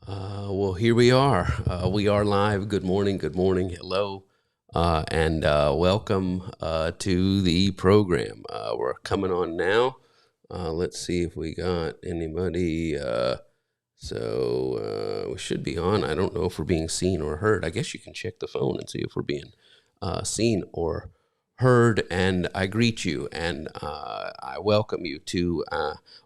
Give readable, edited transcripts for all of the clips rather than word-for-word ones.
Well, here we are. We are live. Good morning. Good morning. Hello. And welcome to the program. We're coming on now. Let's see if we got anybody. We should be on. I don't know if we're being seen or heard. I guess you can check the phone and see if we're being seen or heard. And I greet you and I welcome you to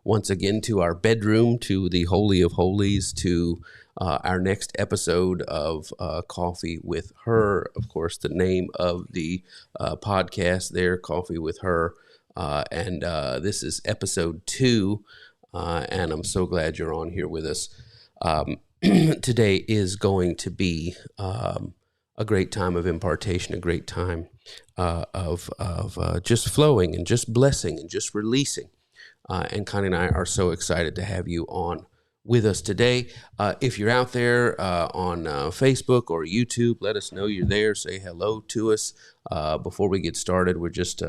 once again to our bedroom, to the Holy of Holies, to our next episode of Coffee with Her. Of course, the name of the podcast there, Coffee with Her. And this is episode 2. And I'm so glad you're on here with us. Today is going to be a great time of impartation, a great time of just flowing and just blessing and just releasing. And Connie and I are so excited to have you on with us today. If you're out there on Facebook or YouTube, let us know you're there. Say hello to us. Before we get started, we're just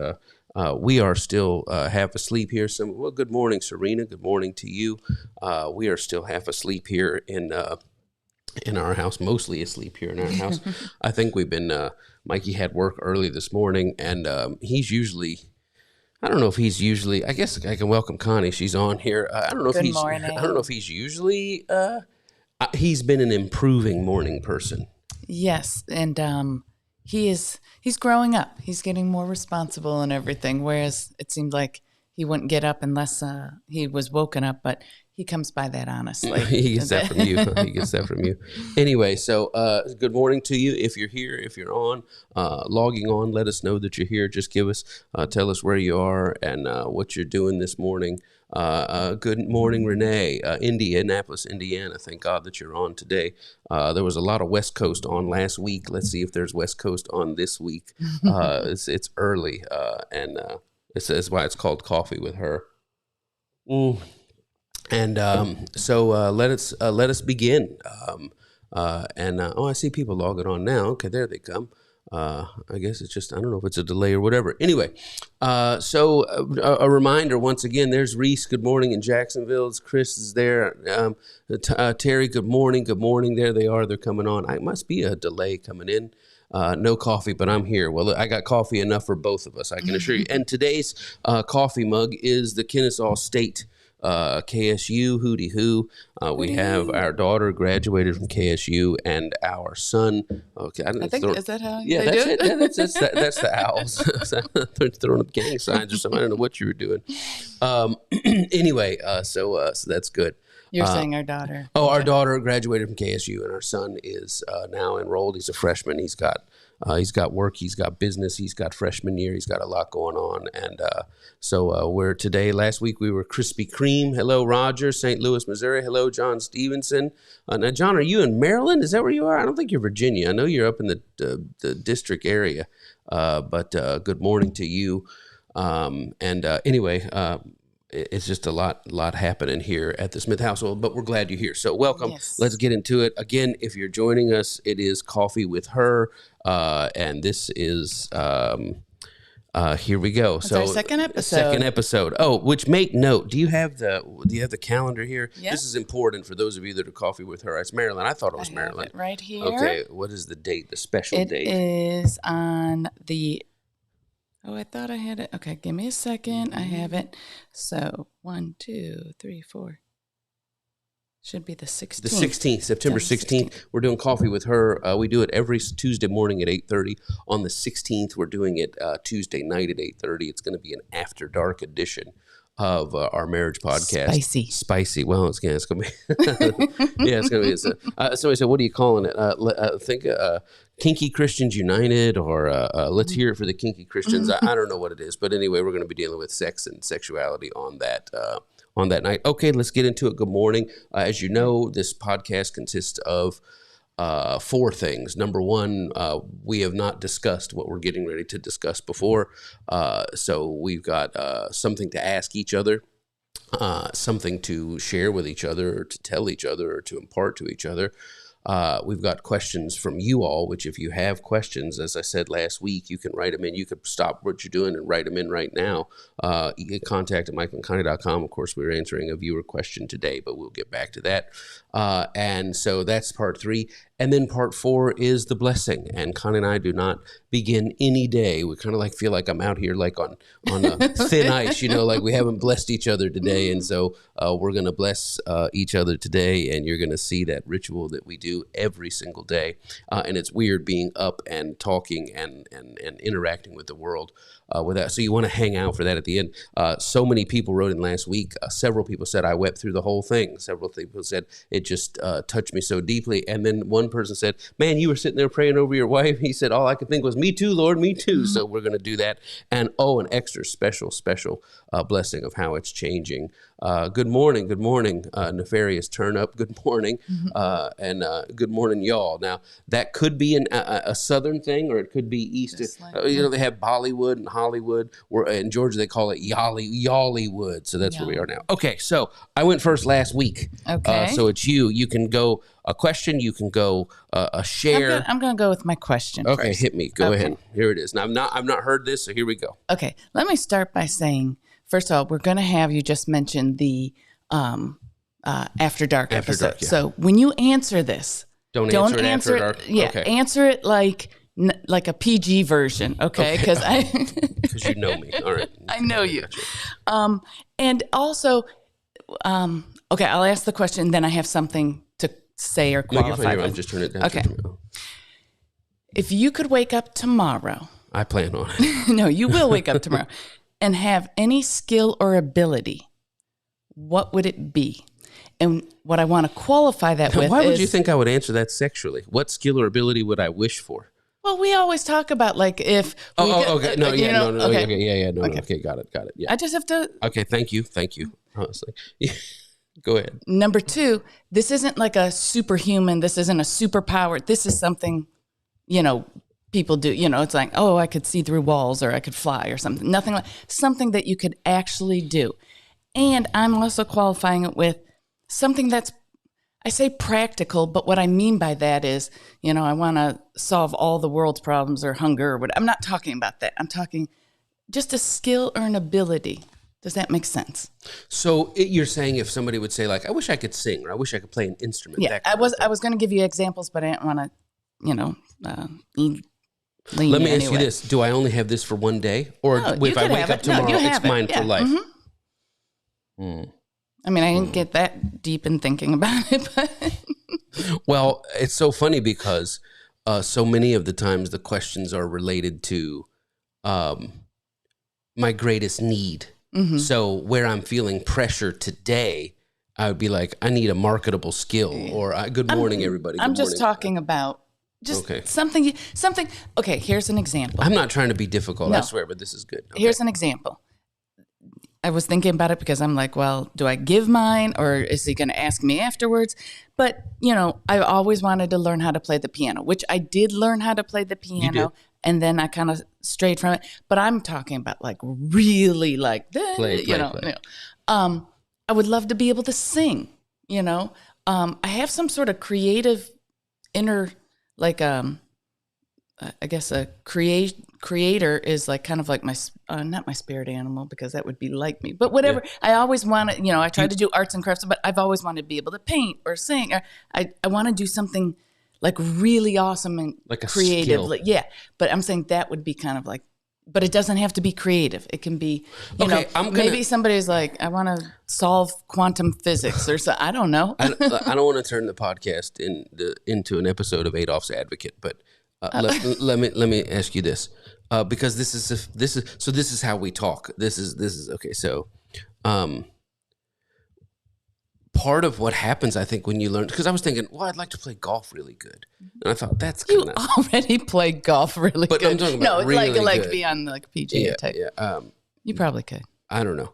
we are still half asleep here. Well, good morning, Serena. Good morning to you. We are still half asleep here in our house, mostly asleep here in our house. I think we've been. Mikey had work early this morning, and he's usually. I don't know if he's usually. I guess I can welcome Connie. She's on here. I don't know if Good he's. morning. I don't know if he's usually. He's been an improving morning person. Yes, and he's growing up. He's getting more responsible and everything. Whereas it seemed like he wouldn't get up unless he was woken up. But he comes by that honestly. He gets that from you. He gets that from you. Anyway, so good morning to you. If you're here, if you're on, logging on, let us know that you're here. Just tell us where you are and what you're doing this morning. Good morning, Renee, Indianapolis, Indiana. Thank God that you're on today. There was a lot of West Coast on last week. Let's see if there's West Coast on this week. It's early, and that's why it's called Coffee with Her. And so let us begin. I see people logging on now. Okay, there they come. I guess it's just, I don't know if it's a delay or whatever. Anyway, so a reminder once again, there's Reese. Good morning in Jacksonville. Chris is there. Terry, good morning. Good morning. There they are. They're coming on. It must be a delay coming in. No coffee, but I'm here. Well, I got coffee enough for both of us, I can assure you. And today's coffee mug is the Kennesaw State KSU, hooty hoo. We have our daughter graduated from KSU and our son. Okay, is that how yeah, they that's do it. That's the Owls. They're throwing up gang signs or something. I don't know what you were doing. Anyway, so that's good. You're saying our daughter. Oh, okay. Our daughter graduated from KSU, and our son is now enrolled. He's a freshman. He's got work. He's got business. He's got freshman year. He's got a lot going on. And so we're today. Last week we were Krispy Kreme. Hello, Roger, St. Louis, Missouri. Hello, John Stevenson. Now, John, are you in Maryland? Is that where you are? I don't think you're Virginia. I know you're up in the district area. But good morning to you. Anyway. It's just a lot happening here at the Smith household, but we're glad you're here. So welcome. Yes. Let's get into it. Again, if you're joining us, it is Coffee with Her, and this is here we go. It's our second episode. Oh, which make note. Do you have the calendar here? Yep. This is important for those of you that are Coffee with Her. It's Maryland. I thought it was Maryland. It right here. Okay. What is the date? The special date? It is on the. Oh, I thought I had it. Okay, give me a second. I have it. So 1, 2, 3, 4. Should be the 16th. The 16th, September 16th. We're doing Coffee with Her. We do it every Tuesday morning at 8:30. On the 16th, we're doing it Tuesday night at 8:30. It's going to be an after dark edition of our marriage podcast. Spicy. Well, it's going to be. Yeah, it's going to be. Somebody said, "What are you calling it?" Think Kinky Christians United, or let's hear it for the Kinky Christians. I don't know what it is, but anyway, we're going to be dealing with sex and sexuality on that night. Okay, let's get into it. Good morning. As you know, this podcast consists of 4 things. Number 1, we have not discussed what we're getting ready to discuss before. So we've got something to ask each other, something to share with each other, or to tell each other, or to impart to each other. We've got questions from you all, which if you have questions, as I said last week, you can write them in. You could stop what you're doing and write them in right now. You can contact at michaelandconnie.com. Of course, we're answering a viewer question today, but we'll get back to that. And so that's part 3. And then part 4 is the blessing. And Connie and I do not begin any day. We kind of like feel like I'm out here like on a thin ice, like we haven't blessed each other today. And so we're going to bless each other today. And you're going to see that ritual that we do every single day. And it's weird being up and talking and interacting with the world with that. So you want to hang out for that at the end. So many people wrote in last week. Several people said, I wept through the whole thing. Several people said, it just touched me so deeply. And then one person said, man, you were sitting there praying over your wife. He said, all I could think was, me too, Lord, me too. So we're going to do that. And an extra special blessing of how it's changing. Good morning, nefarious turnip. Good morning, and good morning, y'all. Now, that could be a Southern thing, or it could be East. They have Bollywood and Hollywood. In Georgia, they call it Yollywood. So that's where we are now. Okay, so I went first last week. Okay. So it's you. You can go a question. You can go a share. I'm going to go with my question Okay, first. hit me. Go ahead. Here it is. Now, I've not heard this, so here we go. Okay, let me start by saying, first of all, we're going to have you just mention the After Dark episode. Dark, yeah. So when you answer this, Don't answer it after dark. Yeah, Okay. answer it like a PG version, okay? Because Because you know me. All right. I know you. And also, okay, I'll ask the question, then I have something to say or qualify. I'm just turning it down. Okay. If you could wake up tomorrow. I plan on it. No, you will wake up tomorrow and have any skill or ability, what would it be? And what I want to qualify that with Why would you think I would answer that sexually? What skill or ability would I wish for? Well, we always talk about like if we okay. No, yeah, no, okay. okay, yeah, no, Okay. no, okay, got it, yeah. I just have to. Okay, thank you, honestly. Go ahead. Number 2, this isn't like a superhuman. This isn't a superpower. This is something, people do. It's like, oh, I could see through walls, or I could fly, or something. Nothing like something that you could actually do. And I'm also qualifying it with something that's, I say practical, but what I mean by that is, I want to solve all the world's problems or hunger or what. I'm not talking about that. I'm talking just a skill or an ability. Does that make sense? So you're saying if somebody would say like, I wish I could sing, or I wish I could play an instrument. Yeah, I was going to give you examples, but I didn't want to, Let me ask you this. Do I only have this for one day? Or if I wake up tomorrow, it's mine for life? Mm-hmm. I mean, I didn't get that deep in thinking about it, but well, it's so funny because so many of the times the questions are related to my greatest need. Mm-hmm. So where I'm feeling pressure today, I would be like, I need a marketable skill, or good morning, everybody. I'm just talking about something. Okay, here's an example. I'm not trying to be difficult, I swear, but this is good. Okay. Here's an example. I was thinking about it because I'm like, well, do I give mine, or is he going to ask me afterwards? But, I always wanted to learn how to play the piano, which I did learn how to play the piano. And then I kind of strayed from it. But I'm talking about like really like, play. I would love to be able to sing, I have some sort of creative inner, like, I guess a creator is like kind of like my, not my spirit animal, because that would be like me, but whatever. Yeah. I always wanted, I tried to do arts and crafts, but I've always wanted to be able to paint or sing. Or I want to do something like really awesome and like a creatively. Skill. Yeah. But I'm saying that would be kind of like, but it doesn't have to be creative. It can be, maybe somebody's like, I want to solve quantum physics or so. I don't know. I don't want to turn the podcast into an episode of Adolph's Advocate, but let me ask you this, because this is how we talk. This is okay. So, part of what happens, I think, when you learn, because I was thinking, well, I'd like to play golf really good, and I thought that's kind of already play golf really good. But I'm talking about really like good. Be on like PGA type. Yeah. You probably could. I don't know.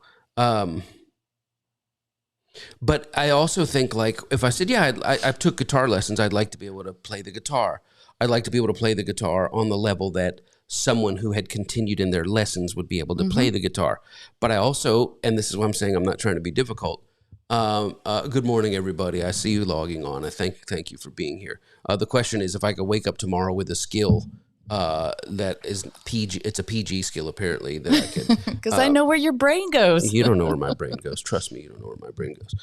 But I also think like if I said, yeah, I took guitar lessons, I'd like to be able to play the guitar. I'd like to be able to play the guitar on the level that someone who had continued in their lessons would be able to play the guitar. But I also, and this is what I'm saying, I'm not trying to be difficult, Good morning, everybody. I see you logging on. I thank you for being here. The question is, if I could wake up tomorrow with a skill that is PG, it's a PG skill apparently that I could. Because I know where your brain goes. You don't know where my brain goes. Trust me, you don't know where my brain goes.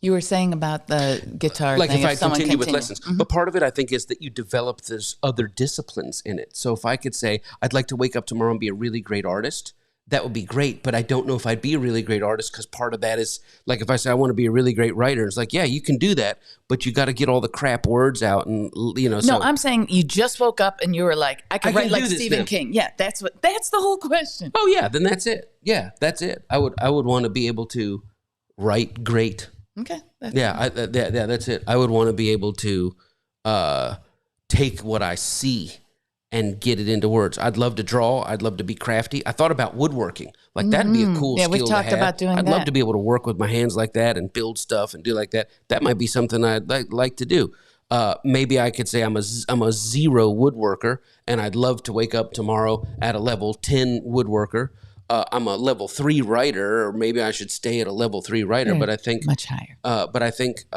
You were saying about the guitar like thing. if I continue with lessons. Mm-hmm. But part of it, I think, is that you develop this other disciplines in it. So if I could say, I'd like to wake up tomorrow and be a really great artist, that would be great. But I don't know if I'd be a really great artist because part of that is, like if I say I want to be a really great writer, it's like, yeah, you can do that, but you got to get all the crap words out. And, you know. No, I'm saying you just woke up and you were like, I can write like Stephen King. Yeah, that's the whole question. Oh, yeah, then that's it. Yeah, that's it. I would want to be able to write great. Okay. That's it. I would want to be able to take what I see and get it into words. I'd love to draw. I'd love to be crafty. I thought about woodworking. Like that'd be a cool skill we've talked to have. about doing I'd love to be able to work with my hands like that and build stuff and do like that. That might be something I'd like to do. Maybe I could say I'm a 0 woodworker, and I'd love to wake up tomorrow at a level 10 woodworker. I'm a level 3 writer, or maybe I should stay at a level 3 writer. But I think much higher. But I think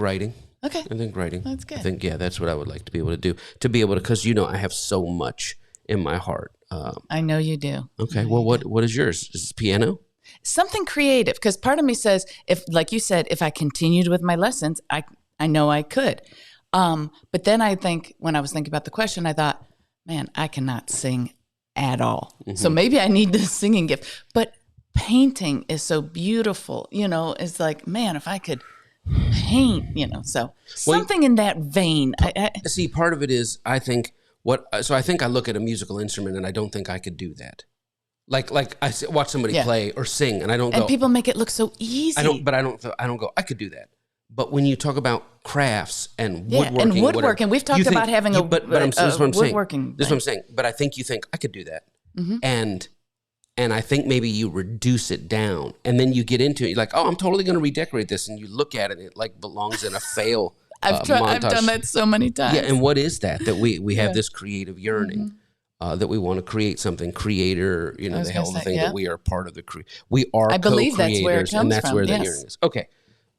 writing. Okay, I think writing. That's good. I think that's what I would like to be able to do. To be able to, because I have so much in my heart. I know you do. Okay. Well, what is yours? Is it piano? Something creative, because part of me says, if, like you said, if I continued with my lessons, I know I could. But then I think, when I was thinking about the question, I thought, man, I cannot sing at all. Mm-hmm. So maybe I need the singing gift. But painting is so beautiful, it's like, man, if I could paint, so something in that vein. See, part of it is, I think I look at a musical instrument and I don't think I could do that. Like I watch somebody play or sing and I don't go. And people make it look so easy. I don't go, I could do that. But when you talk about crafts and woodworking, whatever, we've talked about having a woodworking. This is what I'm saying. But I think you think I could do that, and I think maybe you reduce it down, and then you get into it. You're like, oh, I'm totally going to redecorate this, and you look at it, and it like belongs in a fail. I've done that so many times. Yeah, and what is that we have this creative yearning? That we want to create something creator, the whole thing that we are part of we are I believe that's where it comes and that's from. where the yearning is. Okay.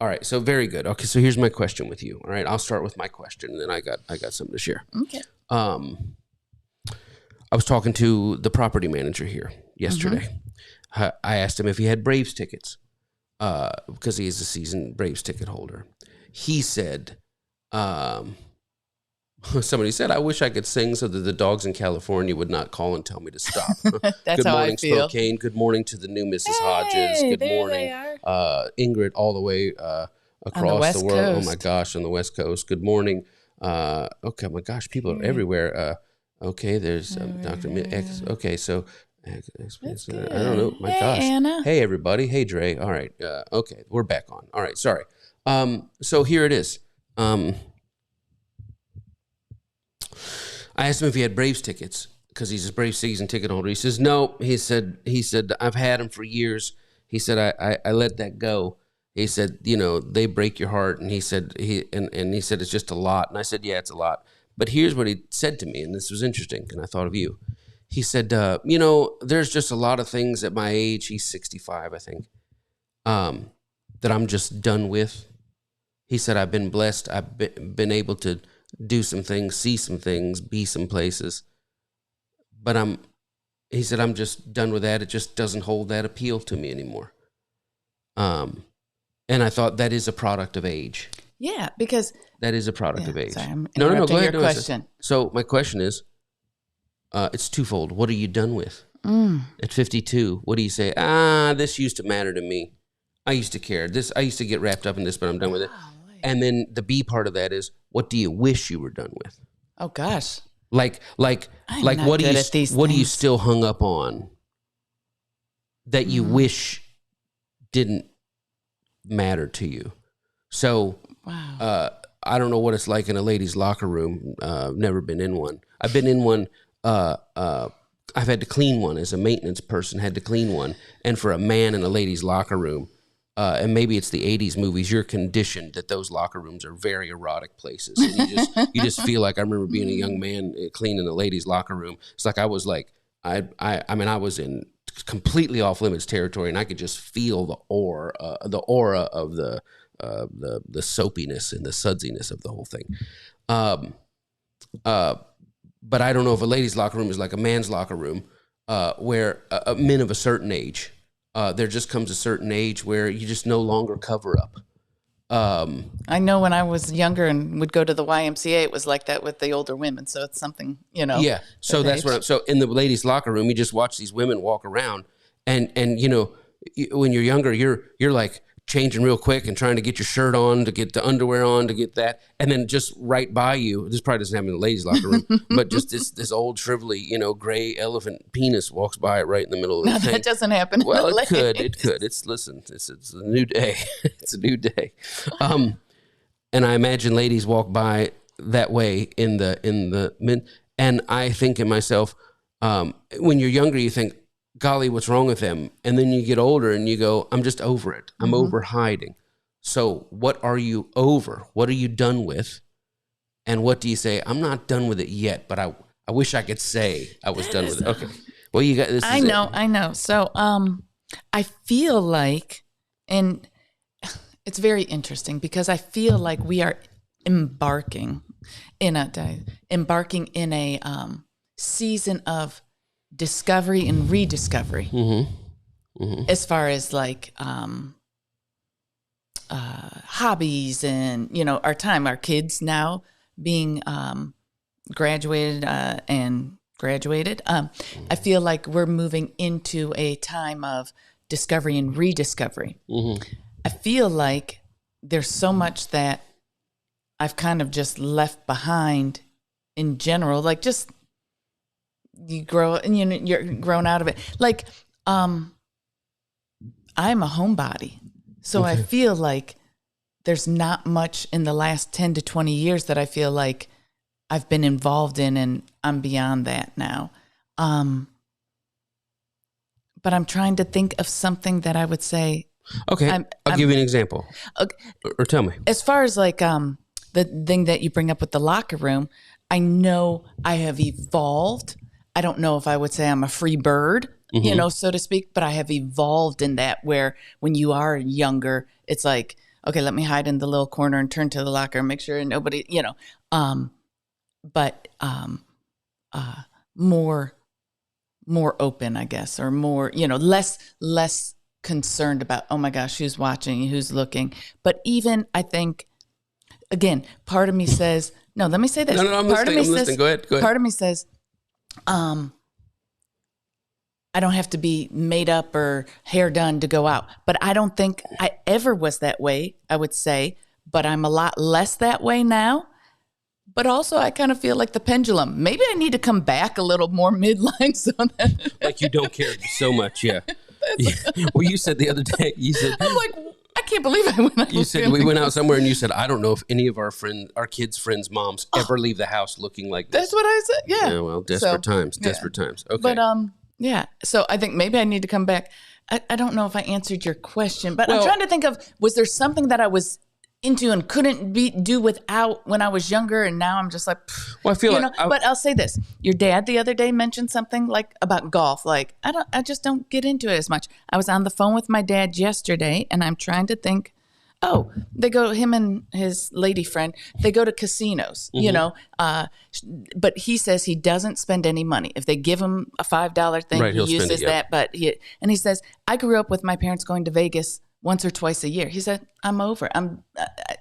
All right. So very good. Okay. So here's my question with you. All right. I'll start with my question and then I got something to share. Okay. I was talking to the property manager here yesterday. I asked him if he had Braves tickets, because he is a seasoned Braves ticket holder. He said, somebody said, I wish I could sing so that the dogs in California would not call and tell me to stop. That's Good how morning, I feel. Spokane. Good morning to the new Mrs. Hodges. Good morning. Ingrid, all the way across the world. Coast. Oh, my gosh, on the West Coast. Good morning. Okay, my gosh, people are everywhere. Okay, there's Dr. X. Okay, so I don't know. My gosh. Anna. Hey, everybody. Hey, Dre. All right. Okay, we're back on. All right, sorry. So here it is. I asked him if he had Braves tickets because he's a Braves season ticket holder. He says, no. He said, I've had them for years. He said, I let that go. He said, they break your heart. And he said, he said, it's just a lot. And I said, yeah, it's a lot. But here's what he said to me. And this was interesting. And I thought of you. He said, there's just a lot of things at my age. He's 65, I think, that I'm just done with. He said, I've been blessed. I've been able to do some things, see some things, be some places. But he said, I'm just done with that. It just doesn't hold that appeal to me anymore. And I thought that is a product of age. Yeah, because that is a product of age. Sorry, I'm no, go ahead. Your question. So my question is, it's twofold. What are you done with? At 52, what do you say? This used to matter to me. I used to care. I used to get wrapped up in this, but I'm done with it. And then the B part of that is, what do you wish you were done with? Oh gosh. Like what do you still hung up on that you wish didn't matter to you? So wow. I don't know what it's like in a ladies' locker room. Never been in one. I've been in one. I've had to clean one as a maintenance person. Had to clean one, and for a man in a ladies' locker room. And maybe it's the 80s movies, you're conditioned that those locker rooms are very erotic places. And you just feel like, I remember being a young man cleaning a ladies' locker room. It's like I was in completely off limits territory, and I could just feel the aura of the soapiness and the sudsiness of the whole thing. But I don't know if a ladies' locker room is like a man's locker room, where men of a certain age, there just comes a certain age where you just no longer cover up. I know when I was younger and would go to the YMCA, it was like that with the older women. So it's something, Yeah. So that's what so in the ladies' locker room, you just watch these women walk around, and when you're younger, you're like changing real quick and trying to get your shirt on, to get the underwear on, to get that, and then just right by you, this probably doesn't happen in the ladies' locker room, but just this old shrivelly, gray elephant penis walks by right in the middle of the thing. That doesn't happen. Well, it could. It's a new day. It's a new day. And I imagine ladies walk by that way in the men, and I think in myself, when you're younger, you think, golly, what's wrong with them? And then you get older and you go, I'm just over it. I'm over hiding. So what are you over? What are you done with? And what do you say? I'm not done with it yet, but I wish I could say I was done with it. Okay. Well, you got this. I know. So I feel like, and it's very interesting because I feel like we are embarking in a season of discovery and rediscovery, as far as like hobbies and our kids now being graduated. I feel like we're moving into a time of discovery and rediscovery. I feel like there's so much that I've kind of just left behind in general, like just you grow and you're grown out of it. Like, I'm a homebody. So I feel like there's not much in the last 10 to 20 years that I feel like I've been involved in, and I'm beyond that now. But I'm trying to think of something that I would say. Okay. I'll give you an example. Okay. Or tell me. As far as like, the thing that you bring up with the locker room, I know I have evolved. I don't know if I would say I'm a free bird, so to speak, but I have evolved in that, where when you are younger, it's like, okay, let me hide in the little corner and turn to the locker and make sure nobody, but more open, I guess, or more, less concerned about, oh my gosh, who's watching, who's looking. But even I think, again, part of me says, no, let me say this. No, I'm listening. Go ahead. Part of me says, I don't have to be made up or hair done to go out. But I don't think I ever was that way, I would say. But I'm a lot less that way now. But also, I kind of feel like the pendulum. Maybe I need to come back a little more midline so that... Like you don't care so much, yeah. Well, you said the other day, I'm like, I can't believe I went out. You said we went out somewhere and you said, I don't know if any of our kids' friends' moms ever leave the house looking like this. That's what I said, yeah. Yeah, well, desperate times. Okay. But, yeah. So I think maybe I need to come back. I don't know if I answered your question, but I'm trying to think of, was there something that I was into and couldn't do without when I was younger, and now I'm just like, well, I feel like, but I'll say this: your dad the other day mentioned something like about golf. Like I just don't get into it as much. I was on the phone with my dad yesterday, and I'm trying to think. Oh, him and his lady friend, they go to casinos, but he says he doesn't spend any money. If they give him a $5 thing, he uses that. But he says, I grew up with my parents going to Vegas once or twice a year. He said, I'm over.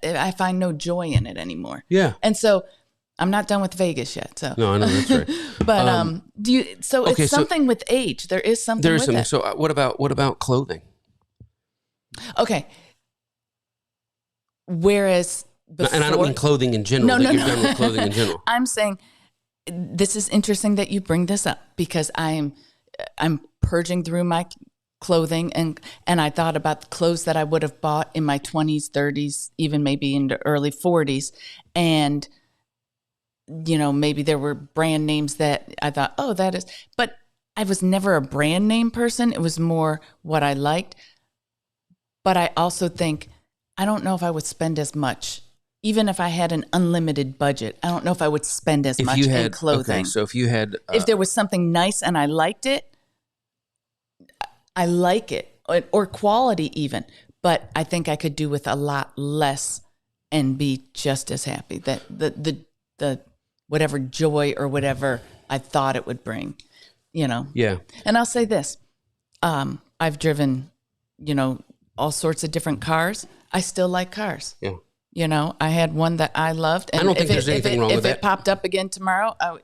I find no joy in it anymore. Yeah. And so I'm not done with Vegas yet. So no, I know that's right. But it's something with age. There is something. There is something. It. So what about clothing? Okay. Whereas before, and I don't mean clothing in general. You've done with clothing in general. I'm saying this is interesting that you bring this up, because I'm purging through my clothing, and I thought about the clothes that I would have bought in my 20s, 30s, even maybe into early 40s, and maybe there were brand names that I thought, oh, that is, but I was never a brand name person. It was more what I liked. But I also think, I don't know if I would spend as much, even if I had an unlimited budget. I don't know if I would spend as much in clothing. Okay, so if you had... if there was something nice and I liked it, I like it, or quality even, but I think I could do with a lot less and be just as happy. That the whatever joy or whatever I thought it would bring, Yeah. And I'll say this. I've driven, all sorts of different cars. I still like cars. Yeah. I had one that I loved. And I don't think there's anything wrong with that. If it popped up again tomorrow, I don't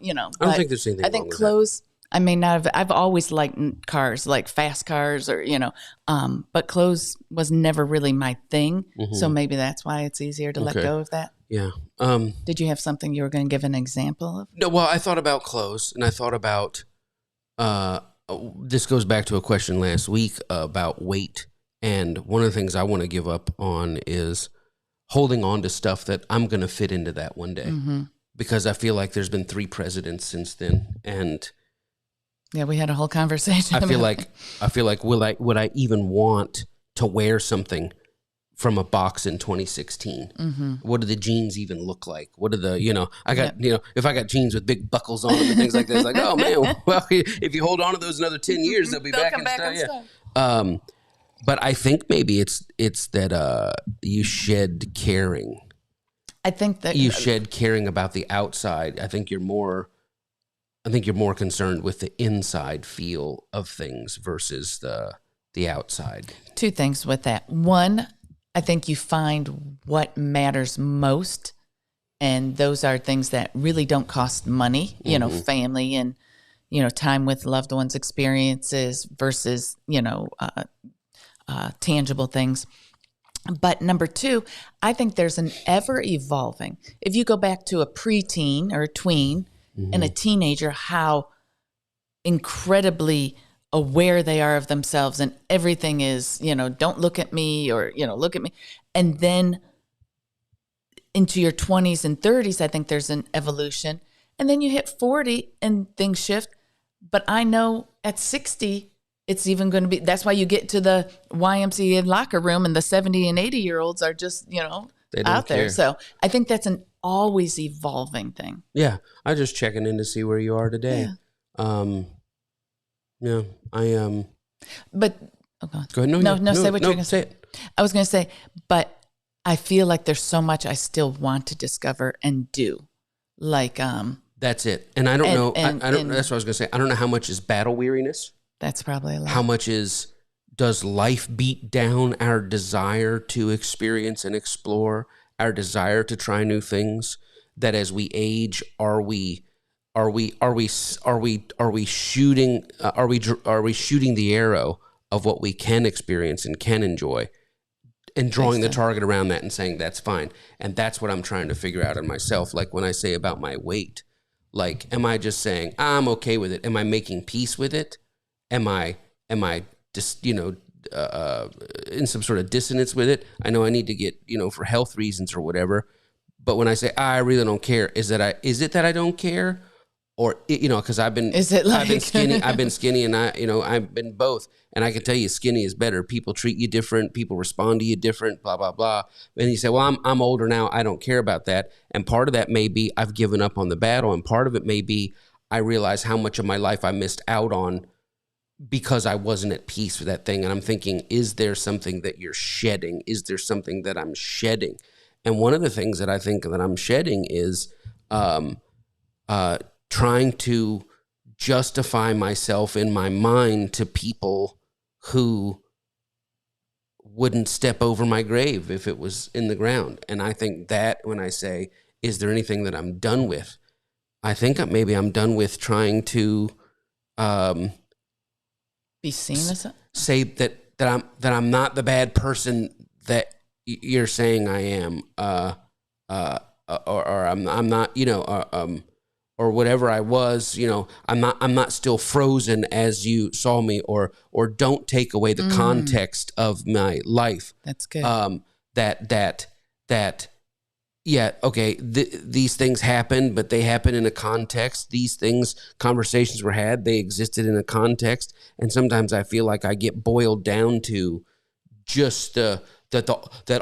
think there's anything wrong with that. I think clothes, I may not have, I've always liked cars, like fast cars or, but clothes was never really my thing. Mm-hmm. So maybe that's why it's easier to let go of that. Yeah. Did you have something you were going to give an example of? No, well, I thought about clothes, and I thought about, this goes back to a question last week about weight. And one of the things I want to give up on is holding on to stuff that I'm going to fit into that one day. Mm-hmm. Because I feel like there's been 3 presidents since then. And yeah, we had a whole conversation. I feel like would I even want to wear something from a box in 2016? Mm-hmm. What do the jeans even look like? What are the, I got, if I got jeans with big buckles on them and things like that, it's like, oh man, well, if you hold on to those another 10 years, they'll come back in style. But I think maybe it's that you shed caring. I think that you shed caring about the outside. I think you're more concerned with the inside feel of things versus the outside. 2 things with that. One, I think you find what matters most, and those are things that really don't cost money, mm-hmm. Family and, time with loved ones, experiences versus, tangible things. But number 2, I think there's an ever evolving, if you go back to a preteen or a tween mm-hmm. and a teenager, how incredibly aware they are of themselves and everything is, don't look at me or, look at me. And then into your 20s and 30s, I think there's an evolution. And then you hit 40 and things shift. But I know at 60, it's even going to be, that's why you get to the YMCA locker room and the 70 and 80-year-olds are just, out there. So I think that's an always evolving thing. Yeah. I'm just checking in to see where you are today. Yeah. Yeah, I am. But go ahead. No, say what you're going to say. I was going to say, but I feel like there's so much I still want to discover and do. Like, that's it. And I don't know. I don't. That's what I was going to say. I don't know how much is battle weariness. That's probably a lot. How much does life beat down our desire to experience and explore, our desire to try new things? That as we age, are we shooting the arrow of what we can experience and can enjoy, and drawing the target around that and saying that's fine? And that's what I'm trying to figure out in myself. Like when I say about my weight, like, am I just saying I'm okay with it? Am I making peace with it? Am I just in some sort of dissonance with it? I know I need to get for health reasons or whatever. But when I say I really don't care, is it that I don't care? Or, because I've been skinny, and I've been both. And I can tell you skinny is better. People treat you different. People respond to you different, blah, blah, blah. And you say, well, I'm older now. I don't care about that. And part of that may be I've given up on the battle. And part of it may be I realize how much of my life I missed out on because I wasn't at peace with that thing. And I'm thinking, is there something that you're shedding? Is there something that I'm shedding? And one of the things that I think that I'm shedding is, trying to justify myself in my mind to people who wouldn't step over my grave if it was in the ground. And I think that when I say, is there anything that I'm done with? I think maybe I'm done with trying to be seen as say that I'm not the bad person that you're saying I am, or I'm not, or whatever I was, I'm not still frozen as you saw me, or don't take away the context of my life. That's good. Yeah, okay, these things happened, but they happen in a context. These conversations were had, they existed in a context. And sometimes I feel like I get boiled down to just that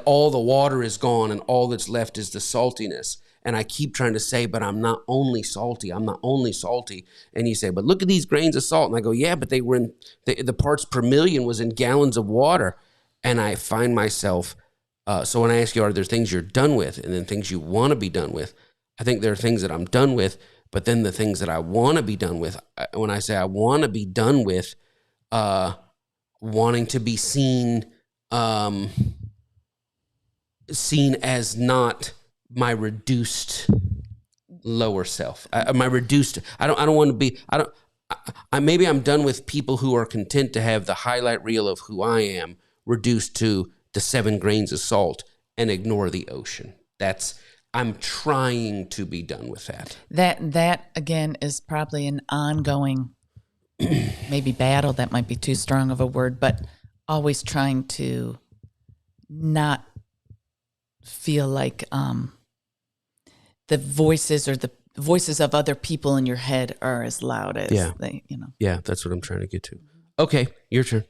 all the water is gone and all that's left is the saltiness. And I keep trying to say, but I'm not only salty. I'm not only salty. And you say, but look at these grains of salt. And I go, yeah, but they were in the parts per million was in gallons of water. And I find myself, so when I ask you, are there things you're done with and then things you want to be done with? I think there are things that I'm done with, but then the things that I want to be done with, when I say I want to be done with, wanting to be seen as not my reduced lower self, my reduced. I don't want to be. Maybe I'm done with people who are content to have the highlight reel of who I am reduced to the 7 grains of salt and ignore the ocean. I'm trying to be done with that. That again is probably an ongoing, maybe battle. That might be too strong of a word, but always trying to not feel like the voices or the voices of other people in your head are as loud as they. Yeah, that's what I'm trying to get to. Okay, your turn.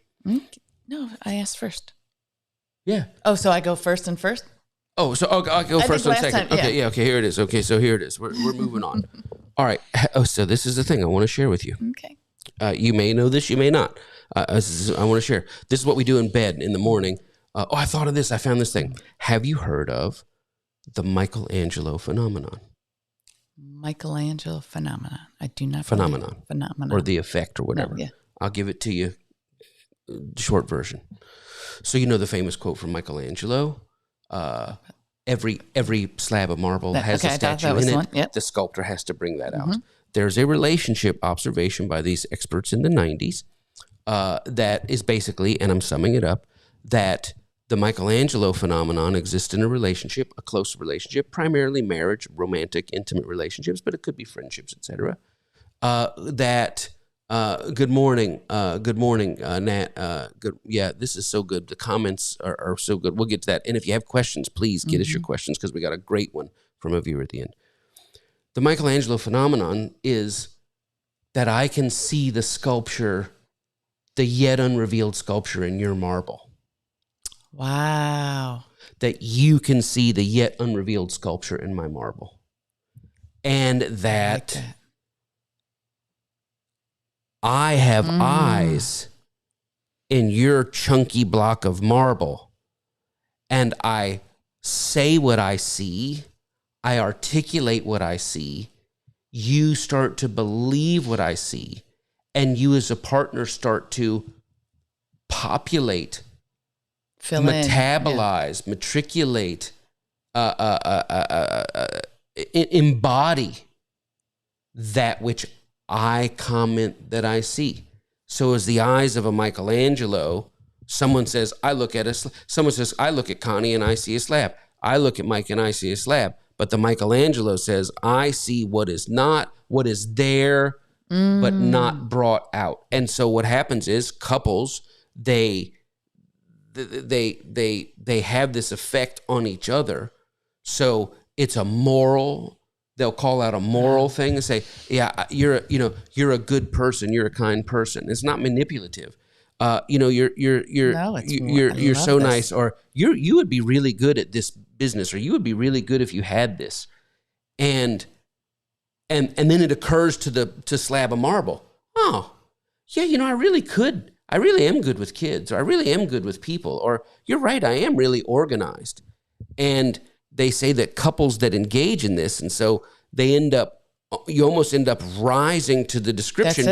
No, I asked first. Yeah. Oh, so I go first and first? Oh, so I'll go first and second. Time, okay, okay, here it is. Okay, so here it is. We're moving on. All right. Oh, so this is the thing I want to share with you. Okay. You may know this, you may not. I want to share. This is what we do in bed in the morning. I thought of this. I found this thing. Have you heard of the Michelangelo phenomenon? Michelangelo phenomenon. I do not. Phenomenon. Or the effect or whatever. No, yeah. I'll give it to you. Short version. So you know the famous quote from Michelangelo. Every slab of marble has a statue in it. Yep. The sculptor has to bring that out. There's a relationship observation by these experts in the 90s that is basically, and I'm summing it up, that the Michelangelo phenomenon exists in a relationship, a close relationship, primarily marriage, romantic, intimate relationships, but it could be friendships, etc. Good morning, Nat. Good. Yeah, this is so good. The comments are so good. We'll get to that. And if you have questions, please get us your questions because we got a great one from a viewer at the end. The Michelangelo phenomenon is that I can see the sculpture, the yet unrevealed sculpture in your marble. Wow. That you can see the yet unrevealed sculpture in my marble. And that I have eyes in your chunky block of marble, and I say what I see, I articulate what I see, you start to believe what I see, and you as a partner start to populate, metabolize, matriculate, embody that which I comment that I see. So as the eyes of a Michelangelo, someone says, someone says, I look at Connie and I see a slab. I look at Mike and I see a slab. But the Michelangelo says, I see what is there, but not brought out. And so what happens is couples, they have this effect on each other. So it's a moral. They'll call out a moral thing and say, "Yeah, you're a good person. You're a kind person." It's not manipulative. You're so nice, or you would be really good at this business, or you would be really good if you had this, and then it occurs to slab of marble. Oh, yeah, I really could. I really am good with kids, or I really am good with people, or you're right, I am really organized, and they say that couples that engage in this, and so you almost end up rising to the description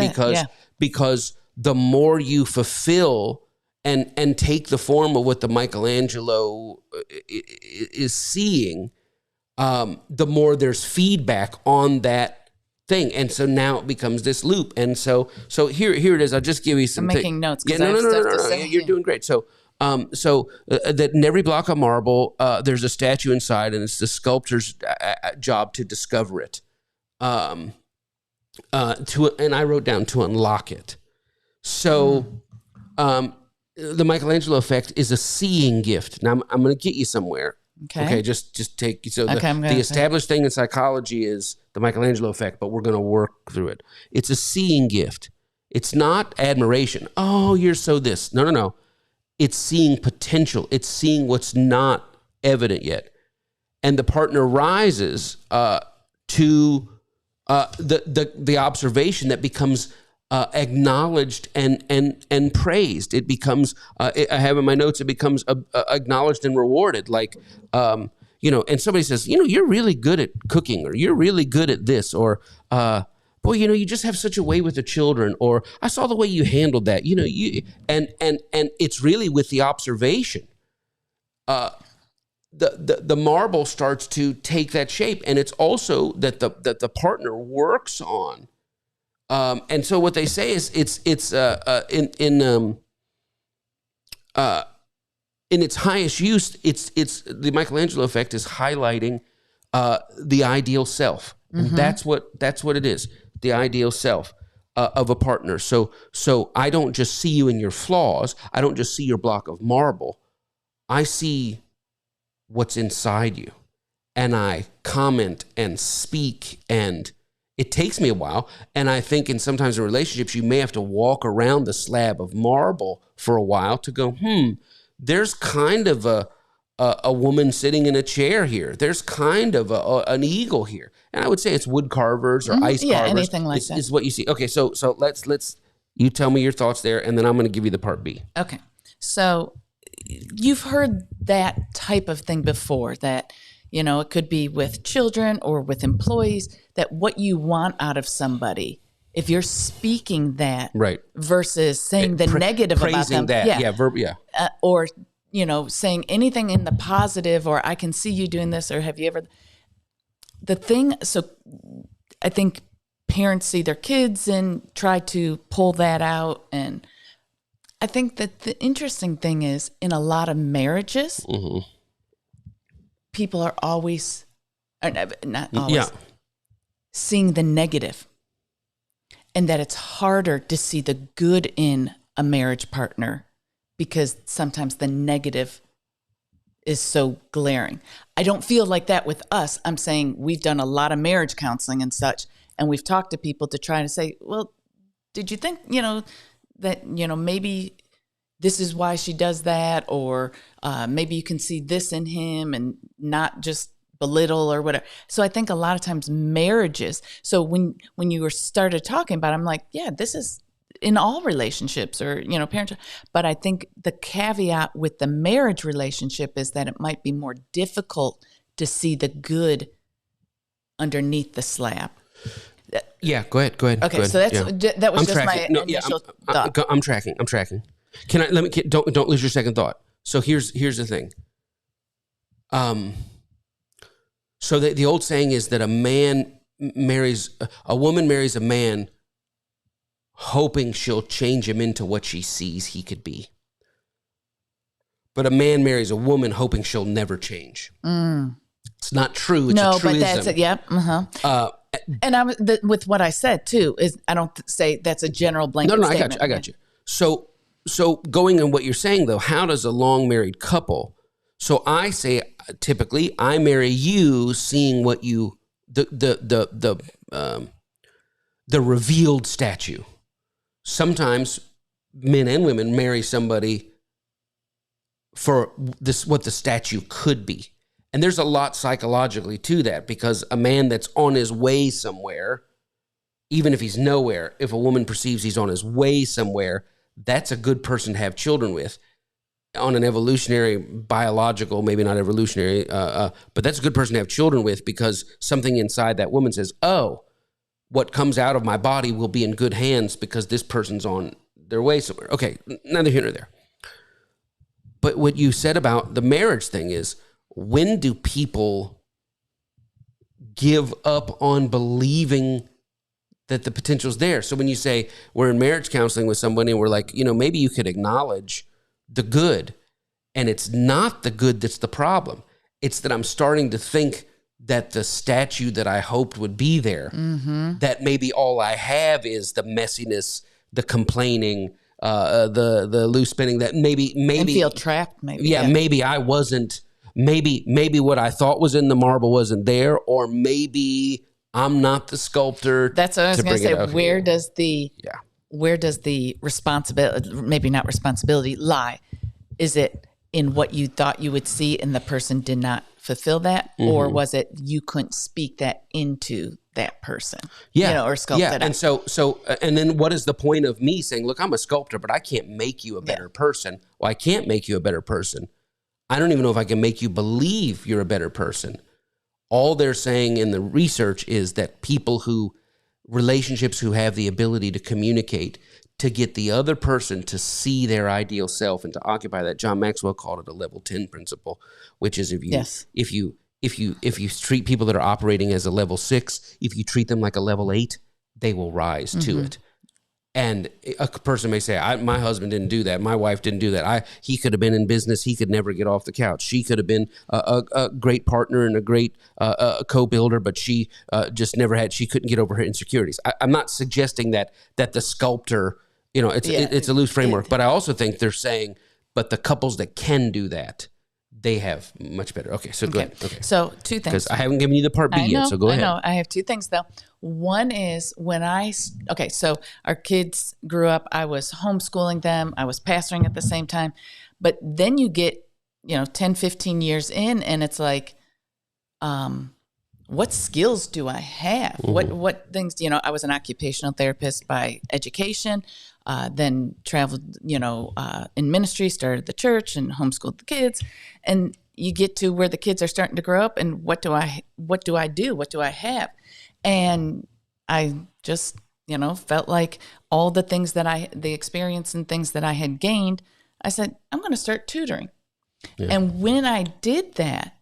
because the more you fulfill and take the form of what the Michelangelo is seeing, the more there's feedback on that thing, and so now it becomes this loop. And so here it is. I'll just give you some. I'm making notes. Yeah, no. You're doing great. So that in every block of marble, there's a statue inside, and it's the sculptor's job to discover it. And I wrote down to unlock it. So, the Michelangelo effect is a seeing gift. Now I'm going to get you somewhere. Okay. Just take, so the established thing in psychology is the Michelangelo effect, but we're going to work through it. It's a seeing gift. It's not admiration. Oh, you're so this. No. It's seeing potential. It's seeing what's not evident yet. and the partner rises to the observation that becomes acknowledged and praised. It becomes, I have in my notes, it becomes acknowledged and rewarded. Like, and somebody says, you're really good at cooking, or you're really good at this, or, boy, you just have such a way with the children, or I saw the way you handled that, and it's really with the observation. The marble starts to take that shape, and it's also that the partner works on. And so what they say is it's in its highest use, it's the Michelangelo effect is highlighting the ideal self. And that's what it is, the ideal self of a partner. So I don't just see you in your flaws. I don't just see your block of marble. I see what's inside you, and I comment and speak, and it takes me a while. And I think sometimes in relationships, you may have to walk around the slab of marble for a while to go, there's kind of a woman sitting in a chair here. There's kind of an eagle here. And I would say it's wood carvers or ice carvers. Anything like that. Is what you see. Okay, so let's you tell me your thoughts there, and then I'm going to give you the part B. Okay. So you've heard that type of thing before, that, it could be with children or with employees, that what you want out of somebody, if you're speaking that, right, versus saying the negative praising about them. That. Or, saying anything in the positive, or I can see you doing this, or have you ever, so I think parents see their kids and try to pull that out. And I think that the interesting thing is, in a lot of marriages, people are always, not always, seeing the negative, and that it's harder to see the good in a marriage partner because sometimes the negative is so glaring. I don't feel like that with us. I'm saying we've done a lot of marriage counseling and such, and we've talked to people to try to say, well, did you think, that, maybe this is why she does that, or maybe you can see this in him and not just belittle or whatever. So I think a lot of times marriages, so when you were started talking about it, I'm like, yeah, this is in all relationships, or, parents. But I think the caveat with the marriage relationship is that it might be more difficult to see the good underneath the slab. Yeah, go ahead. Okay, so that was just my initial thought. I'm tracking. Don't lose your second thought. So here's the thing. So the old saying is that a woman marries a man hoping she'll change him into what she sees he could be. But a man marries a woman hoping she'll never change. It's not true. It's a truism. But that's it. Yep. And with what I said too, is I don't say that's a general blanket statement. I got you. So going on what you're saying though, how does a long married couple? So I say typically I marry you seeing what you the revealed statue. Sometimes men and women marry somebody for this, what the statue could be. And there's a lot psychologically to that, because a man that's on his way somewhere, even if he's nowhere, if a woman perceives he's on his way somewhere, that's a good person to have children with. On an evolutionary, biological, maybe not evolutionary, but that's a good person to have children with, because something inside that woman says, oh, what comes out of my body will be in good hands because this person's on their way somewhere. Okay, neither here nor there. But what you said about the marriage thing is, when do people give up on believing that the potential's there? So when you say we're in marriage counseling with somebody and we're like, maybe you could acknowledge the good, and it's not the good that's the problem. It's that I'm starting to think that the statue that I hoped would be there, that maybe all I have is the messiness, the complaining, the loose spinning, that maybe and feel trapped. Maybe I wasn't. Maybe what I thought was in the marble wasn't there, or maybe I'm not the sculptor. That's what I was going to say. Okay. Where does the responsibility, maybe not responsibility, lie? Is it in what you thought you would see and the person did not fulfill that, or was it you couldn't speak that into that person? Yeah, or sculpt it out. And so, and then what is the point of me saying, look, I'm a sculptor, but I can't make you a better person. Well, I can't make you a better person. I don't even know if I can make you believe you're a better person. All they're saying in the research is that relationships who have the ability to communicate, to get the other person to see their ideal self and to occupy that. John Maxwell called it a level 10 principle, which is if you treat people that are operating as a level 6, if you treat them like a level 8, they will rise to it. And a person may say, my husband didn't do that. My wife didn't do that. He could have been in business. He could never get off the couch. She could have been a great partner and a great co-builder, but she just she couldn't get over her insecurities. I'm not suggesting that the sculptor, it's a loose framework, but I also think they're saying, but the couples that can do that, they have much better. Okay, so go ahead. Okay. So 2 things. Because I haven't given you the part B yet, so go ahead. I know. I have 2 things, though. One is so our kids grew up, I was homeschooling them, I was pastoring at the same time, but then you get, 10, 15 years in, and it's like, what skills do I have? What things, I was an occupational therapist by education, then traveled, in ministry, started the church and homeschooled the kids. And you get to where the kids are starting to grow up, and what do I do? What do I have? And I just, felt like all the things the experience and things that I had gained, I said, I'm going to start tutoring. Yeah. And when I did that,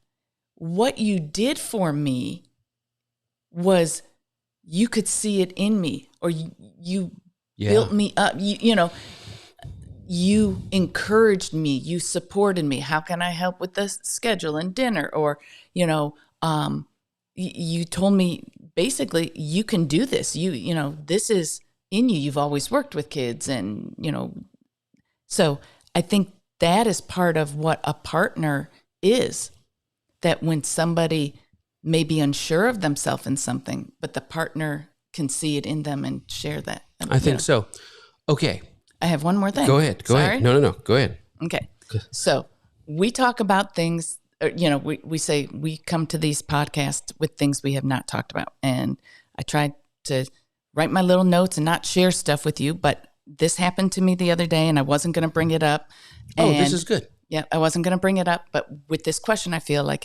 what you did for me was you could see it in me, or you built me up. You encouraged me. You supported me. How can I help with the schedule and dinner? Or, you told me basically you can do this. This is in you. You've always worked with kids, and, so I think that is part of what a partner is, that when somebody may be unsure of themselves in something, but the partner can see it in them and share that. I think so. Okay. I have one more thing. Go ahead. Go ahead. No. Go ahead. Okay. So we talk about things, we say we come to these podcasts with things we have not talked about. And I tried to write my little notes and not share stuff with you, but this happened to me the other day and I wasn't going to bring it up. This is good. Yeah, I wasn't going to bring it up, but with this question, I feel like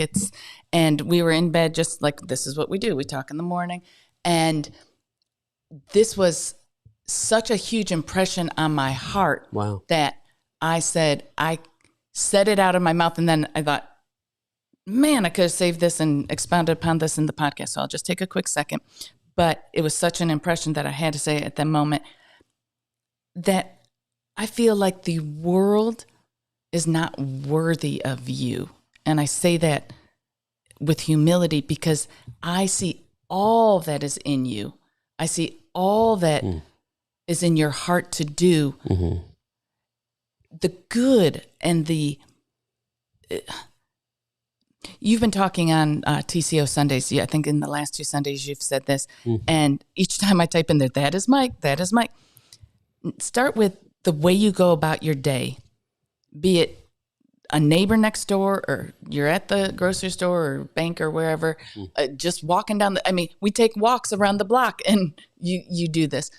and we were in bed, just like, this is what we do. We talk in the morning. And this was such a huge impression on my heart. Wow. That I said it out of my mouth, and then I thought, man, I could have saved this and expounded upon this in the podcast. So I'll just take a quick second. But it was such an impression that I had to say it at that moment, that I feel like the world is not worthy of you. And I say that with humility, because I see all that is in you. I see all that is in your heart to do. Mm-hmm. The good and you've been talking on TCO Sundays. I think in the last 2 Sundays you've said this. Mm-hmm. And each time I type in there, that is Mike. Start with the way you go about your day, be it a neighbor next door, or you're at the grocery store or bank or wherever, just walking down we take walks around the block, and you do this.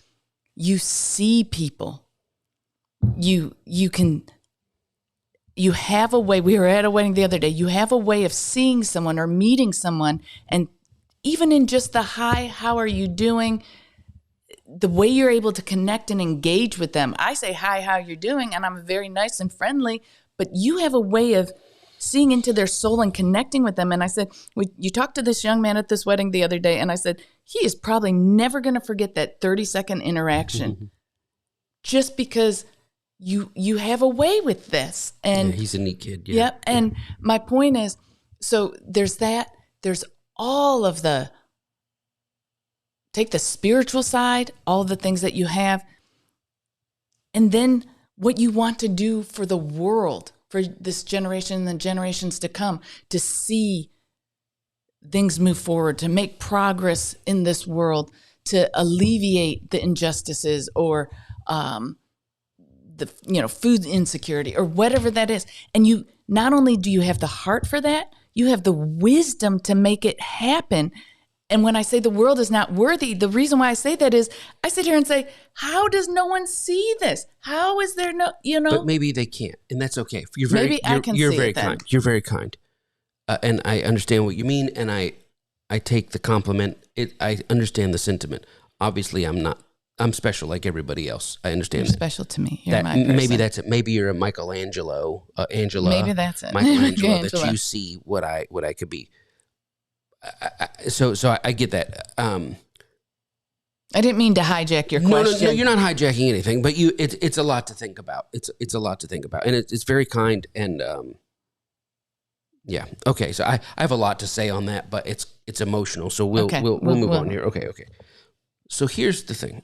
You see people. You have a way. We were at a wedding the other day. You have a way of seeing someone or meeting someone, and even in just the hi, how are you doing? The way you're able to connect and engage with them. I say, hi, how you doing? And I'm very nice and friendly, but you have a way of seeing into their soul and connecting with them. And I said, you talked to this young man at this wedding the other day, and I said, he is probably never going to forget that 30-second interaction just because you have a way with this. And he's a neat kid. Yeah. And my point is, so there's that. There's all of take the spiritual side, all the things that you have, and then what you want to do for the world, for this generation and the generations to come, to see things move forward, to make progress in this world, to alleviate the injustices or the food insecurity or whatever that is. And you not only do you have the heart for that, you have the wisdom to make it happen. And when I say the world is not worthy, the reason why I say that is I sit here and say, how does no one see this? How is there no, But maybe they can't, and that's okay. I can you're see very it then. kind. You're very kind. And I understand what you mean, and I take the compliment. I understand the sentiment. Obviously, I'm special like everybody else. I understand You're that. special to me. You're my person. Maybe that's it. Maybe you're a Michelangelo, Angela. Maybe that's it. Michelangelo, that Angela. you see what I could be. So I get that. I didn't mean to hijack your question. No, you're not hijacking anything. But it's a lot to think about. It's a lot to think about, and it's very kind. And yeah, okay. So I have a lot to say on that, but it's emotional. So we'll move on here. Okay. So here's the thing.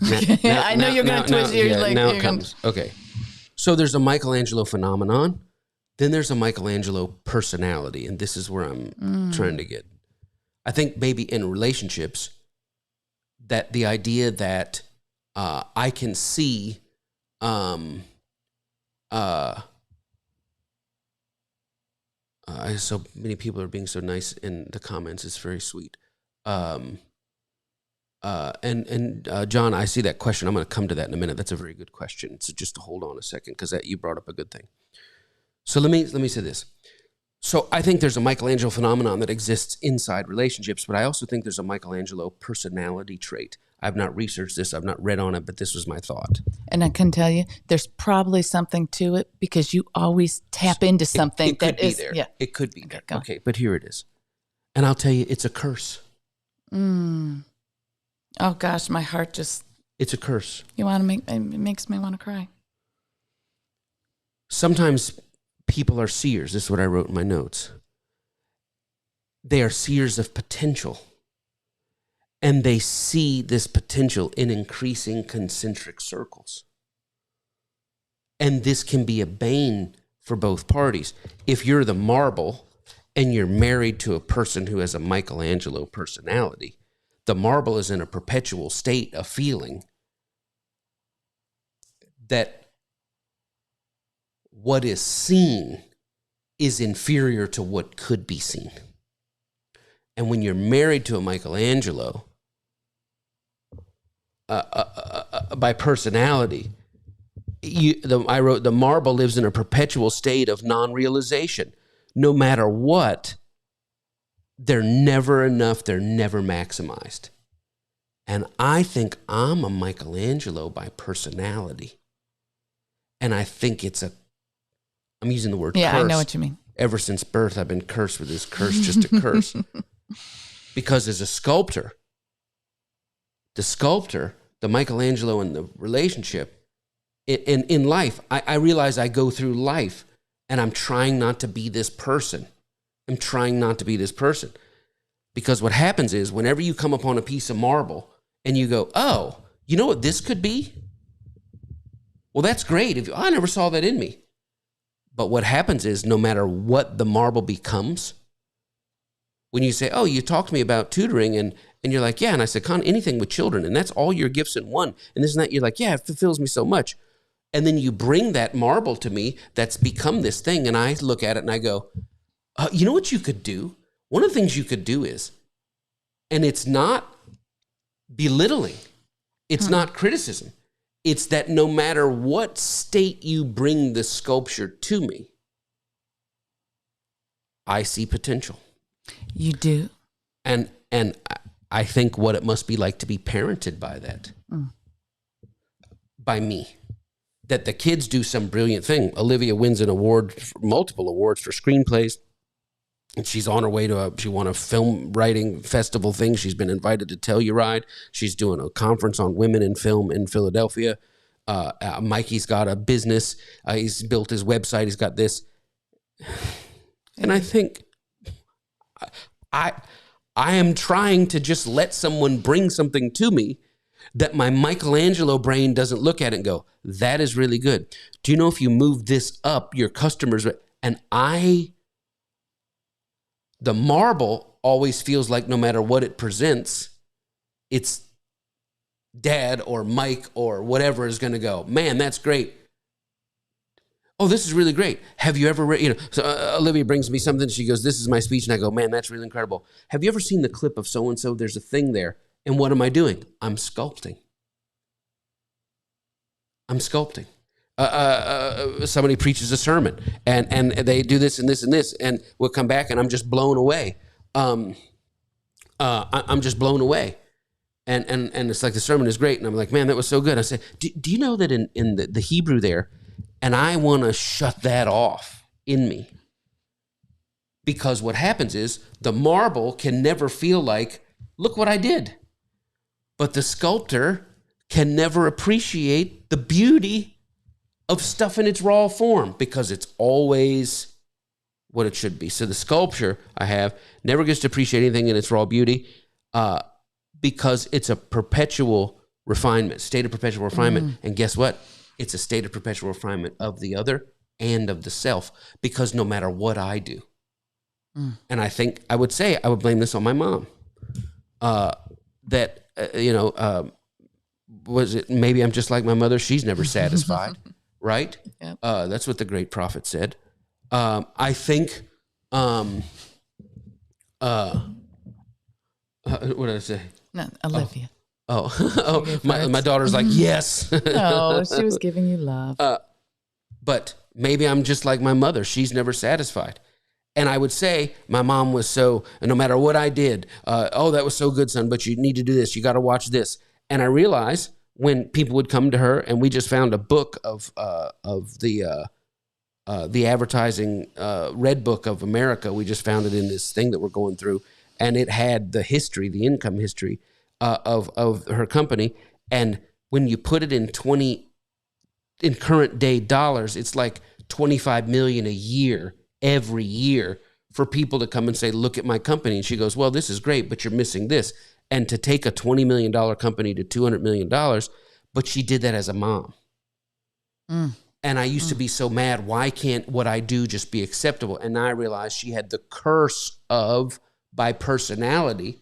I know you're going to twist your leg. Now it comes. Okay. So there's a Michelangelo phenomenon. Then there's a Michelangelo personality. And this is where I'm trying to get. I think maybe in relationships, that the idea that I can see so many people are being so nice in the comments. It's very sweet. And John, I see that question. I'm going to come to that in a minute. That's a very good question. So just hold on a second, because you brought up a good thing. So let me say this. So I think there's a Michelangelo phenomenon that exists inside relationships, but I also think there's a Michelangelo personality trait. I've not researched this. I've not read on it, but this was my thought. And I can tell you, there's probably something to it, because you always tap into something it could that be is there. Yeah. It could be there. Okay, but here it is. And I'll tell you, it's a curse. Oh gosh, my heart just. It's a curse. It makes me want to cry. Sometimes people are seers. This is what I wrote in my notes. They are seers of potential. And they see this potential in increasing concentric circles. And this can be a bane for both parties. If you're the marble and you're married to a person who has a Michelangelo personality, the marble is in a perpetual state of feeling that what is seen is inferior to what could be seen. And when you're married to a Michelangelo, by personality, I wrote, the marble lives in a perpetual state of non-realization. No matter what, they're never enough. They're never maximized. And I think I'm a Michelangelo by personality. And I think I'm using the word curse. Yeah, I know what you mean. Ever since birth, I've been cursed with this curse, just a curse. Because as a sculptor, the Michelangelo in the relationship, in life, I realize I go through life and I'm trying not to be this person. Because what happens is, whenever you come upon a piece of marble and you go, oh, you know what this could be? Well, that's great. I never saw that in me. But what happens is, no matter what the marble becomes, when you say, oh, you talked to me about tutoring, and you're like, yeah, and I said, anything with children, and that's all your gifts in one, and this and that, you're like, yeah, it fulfills me so much. And then you bring that marble to me that's become this thing, and I look at it and I go, you know what you could do? One of the things you could do is, and it's not belittling, it's not criticism, it's that no matter what state you bring the sculpture to me, I see potential. You do. And I think what it must be like to be parented by that. By me. That the kids do some brilliant thing. Olivia wins an award, multiple awards for screenplays. And she's on her way she won a film writing festival thing. She's been invited to Telluride. She's doing a conference on women in film in Philadelphia. Mikey's got a business. He's built his website. He's got this. And I think I am trying to just let someone bring something to me that my Michelangelo brain doesn't look at it and go, that is really good. Do you know if you move this up, your customers, and the marble always feels like no matter what it presents, it's Dad or Mike or whatever is going to go, man, that's great. oh, this is really great. Have you ever read, so Olivia brings me something. She goes, this is my speech. And I go, man, that's really incredible. Have you ever seen the clip of so-and-so? There's a thing there. And what am I doing? I'm sculpting. Somebody preaches a sermon and they do this and this and this, and we'll come back and I'm just blown away. I'm just blown away. And it's like the sermon is great. And I'm like, man, that was so good. I say, do you know that in the Hebrew there, and I want to shut that off in me. Because what happens is the marble can never feel like, look what I did. But the sculptor can never appreciate the beauty of stuff in its raw form because it's always what it should be. So the sculpture I have never gets to appreciate anything in its raw beauty because it's a perpetual refinement, state of perpetual refinement. And guess what? It's a state of perpetual refinement of the other and of the self, because no matter what I do, and I think I would blame this on my mom, was it maybe I'm just like my mother? She's never satisfied, right? Yep. That's what the great prophet said. I think, what did I say? No, Olivia. My daughter's like, yes. No, she was giving you love. But maybe I'm just like my mother. She's never satisfied. And I would say my mom was so, no matter what I did, that was so good, son, but you need to do this. You got to watch this. And I realized when people would come to her, and we just found a book of the advertising Red Book of America. We just found it in this thing that we're going through. And it had the history, the income history of her company. And when you put it in current day dollars, it's like $25 million a year, every year, for people to come and say, look at my company. And she goes, well, this is great, but you're missing this. And to take a $20 million company to $200 million, but she did that as a mom. And I used to be so mad, why can't what I do just be acceptable? And now I realized she had the curse of, by personality,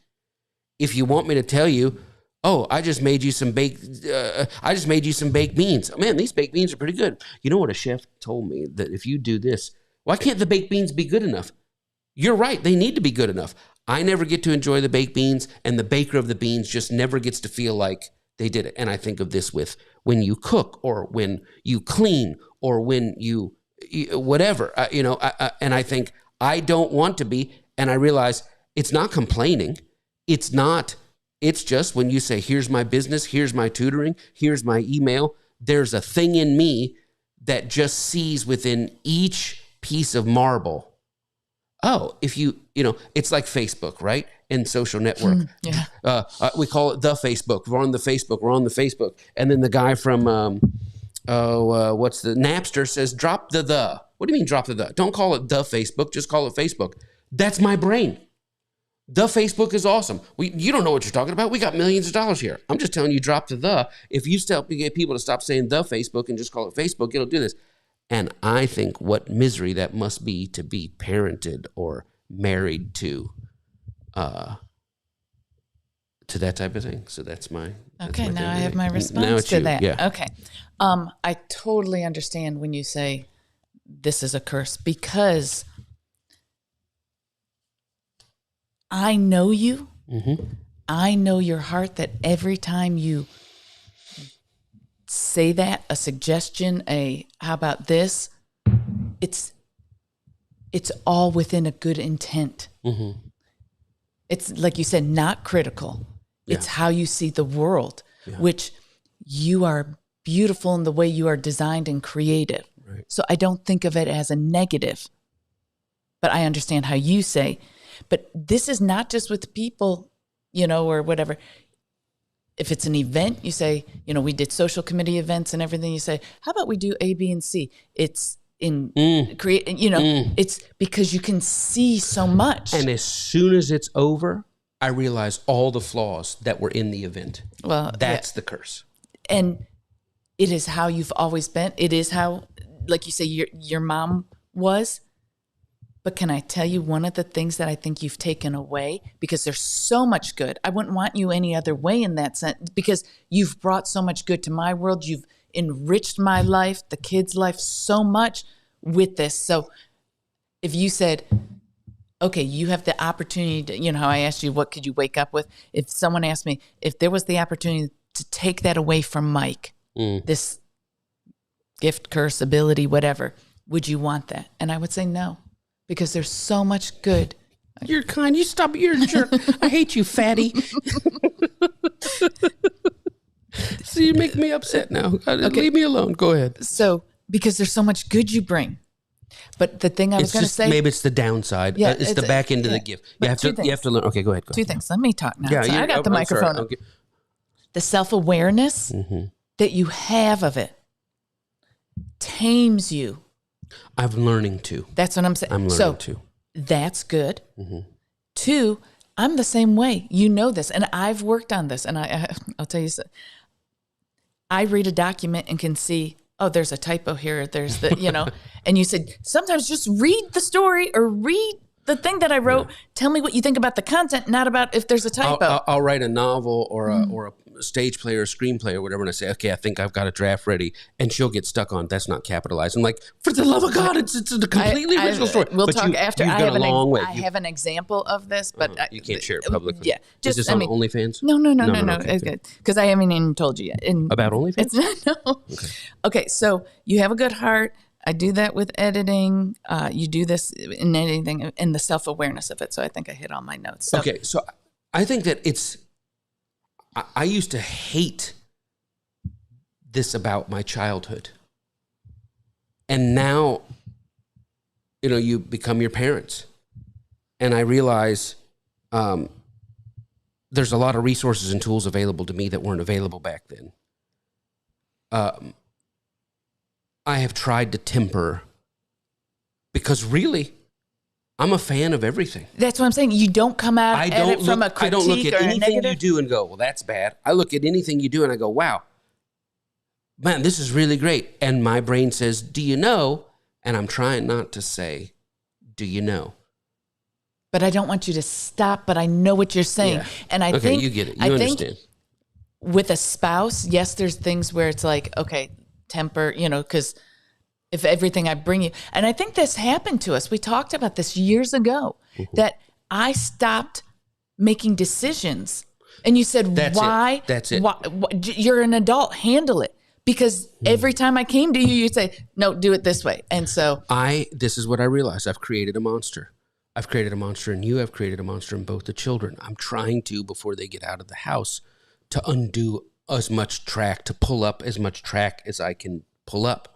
if you want me to tell you, oh, I just made you some baked beans. Oh, man, these baked beans are pretty good. You know what a chef told me? That if you do this, why can't the baked beans be good enough? You're right. They need to be good enough. I never get to enjoy the baked beans, and the baker of the beans just never gets to feel like they did it. And I think of this with when you cook or when you clean or when you whatever, and I think I don't want to be. And I realize it's not complaining. It's just when you say, here's my business, here's my tutoring, here's my email, there's a thing in me that just sees within each piece of marble. Oh, if it's like Facebook, right? And social network. We call it the Facebook. We're on the Facebook. And then the guy from, what's the Napster says, drop the. What do you mean drop the? Don't call it the Facebook, just call it Facebook. That's my brain. The Facebook is awesome. You don't know what you're talking about. We got millions of dollars here. I'm just telling you, drop the. If you get people to stop saying the Facebook and just call it Facebook, it'll do this. And I think what misery that must be to be parented or married to that type of thing. So that's my. Okay, now I have my response to that. Yeah. Okay. I totally understand when you say this is a curse, because I know you. Mm-hmm. I know your heart, that every time you say that, a suggestion, how about this, it's all within a good intent. Mm-hmm. It's like you said, not critical. Yeah. It's how you see the world, which you are beautiful in the way you are designed and created. Right. So I don't think of it as a negative, but I understand how you say. But this is not just with people, or whatever. If it's an event, you say, we did social committee events and everything. You say, how about we do A, B, and C? It's it's because you can see so much. And as soon as it's over, I realize all the flaws that were in the event. Well, that's the curse. And it is how you've always been. It is how, like you say, your mom was. But can I tell you one of the things that I think you've taken away? Because there's so much good. I wouldn't want you any other way in that sense, because you've brought so much good to my world. You've enriched my life, the kids' life so much with this. So if you said, okay, you have the opportunity to, you know, how I asked you, what could you wake up with? If someone asked me, if there was the opportunity to take that away from Mike, this gift, curse, ability, whatever, would you want that? And I would say no, because there's so much good. You're kind. You stop. You're a jerk. I hate you, fatty. So you make me upset now. Okay. Leave me alone. Go ahead. So, because there's so much good you bring. But the thing I was going to say, maybe it's the downside. Yeah, it's the back end of the gift. You have to learn. Okay, go ahead. Two things. Let me talk now. Yeah, So I got the microphone. Okay. The self-awareness that you have of it tames you. I'm learning to. That's what I'm saying. I'm learning to. That's good. 2, I'm the same way. You know this, and I've worked on this. And I'll tell you, I read a document and can see, oh, there's a typo here. There's the, you know, and you said, sometimes just read the story or read the thing that I wrote. Tell me what you think about the content, not about if there's a typo. I'll write a novel or a stage play or a screenplay or whatever, and I say, okay, I think I've got a draft ready, and she'll get stuck on that's not capitalized. I'm like, for the love of God, it's a completely original story. We'll talk after. You've gone a long way. I have an example of this, but you can't share it publicly. Yeah, is this on OnlyFans? No. Okay, it's good because I haven't even told you yet. About OnlyFans? No. Okay, so you have a good heart. I do that with editing. You do this in anything, in the self-awareness of it. So I think I hit all my notes. So, okay, so I think that I used to hate this about my childhood. And now, you know, you become your parents. And I realize there's a lot of resources and tools available to me that weren't available back then. I have tried to temper, because really, I'm a fan of everything. That's what I'm saying. You don't come out at it from a critique I don't look at or anything you do and go, well, that's bad. I look at anything you do and I go, wow, man, this is really great. And my brain says, do you know? And I'm trying not to say, do you know? But I don't want you to stop, but I know what you're saying. Yeah. And I think you get it. You understand. With a spouse, yes, there's things where it's like, okay, temper, you know, because if everything I bring you, and I think this happened to us. We talked about this years ago, that I stopped making decisions. And you said, why? That's it. Why, you're an adult, handle it. Because every time I came to you, you'd say, no, do it this way. And so this is what I realized. I've created a monster. I've created a monster in you. I've created a monster in both the children. I'm trying to, before they get out of the house, to undo as much track, to pull up as much track as I can pull up.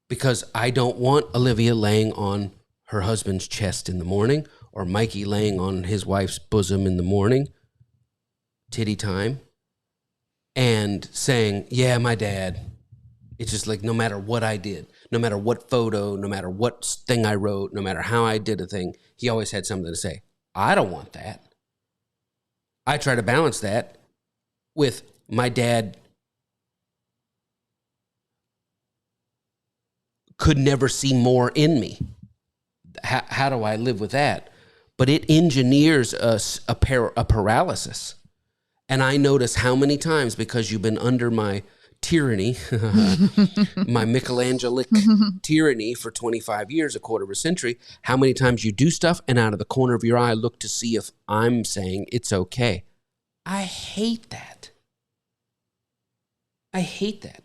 Because I don't want Olivia laying on her husband's chest in the morning, or Mikey laying on his wife's bosom in the morning, titty time, and saying, yeah, my dad. It's just like, no matter what I did, no matter what photo, no matter what thing I wrote, no matter how I did a thing, he always had something to say. I don't want that. I try to balance that with my dad could never see more in me. How do I live with that? But it engineers us a paralysis. And I notice how many times, because you've been under my tyranny, my Michelangelic tyranny for 25 years, a quarter of a century, how many times you do stuff and out of the corner of your eye look to see if I'm saying it's okay. I hate that. I hate that.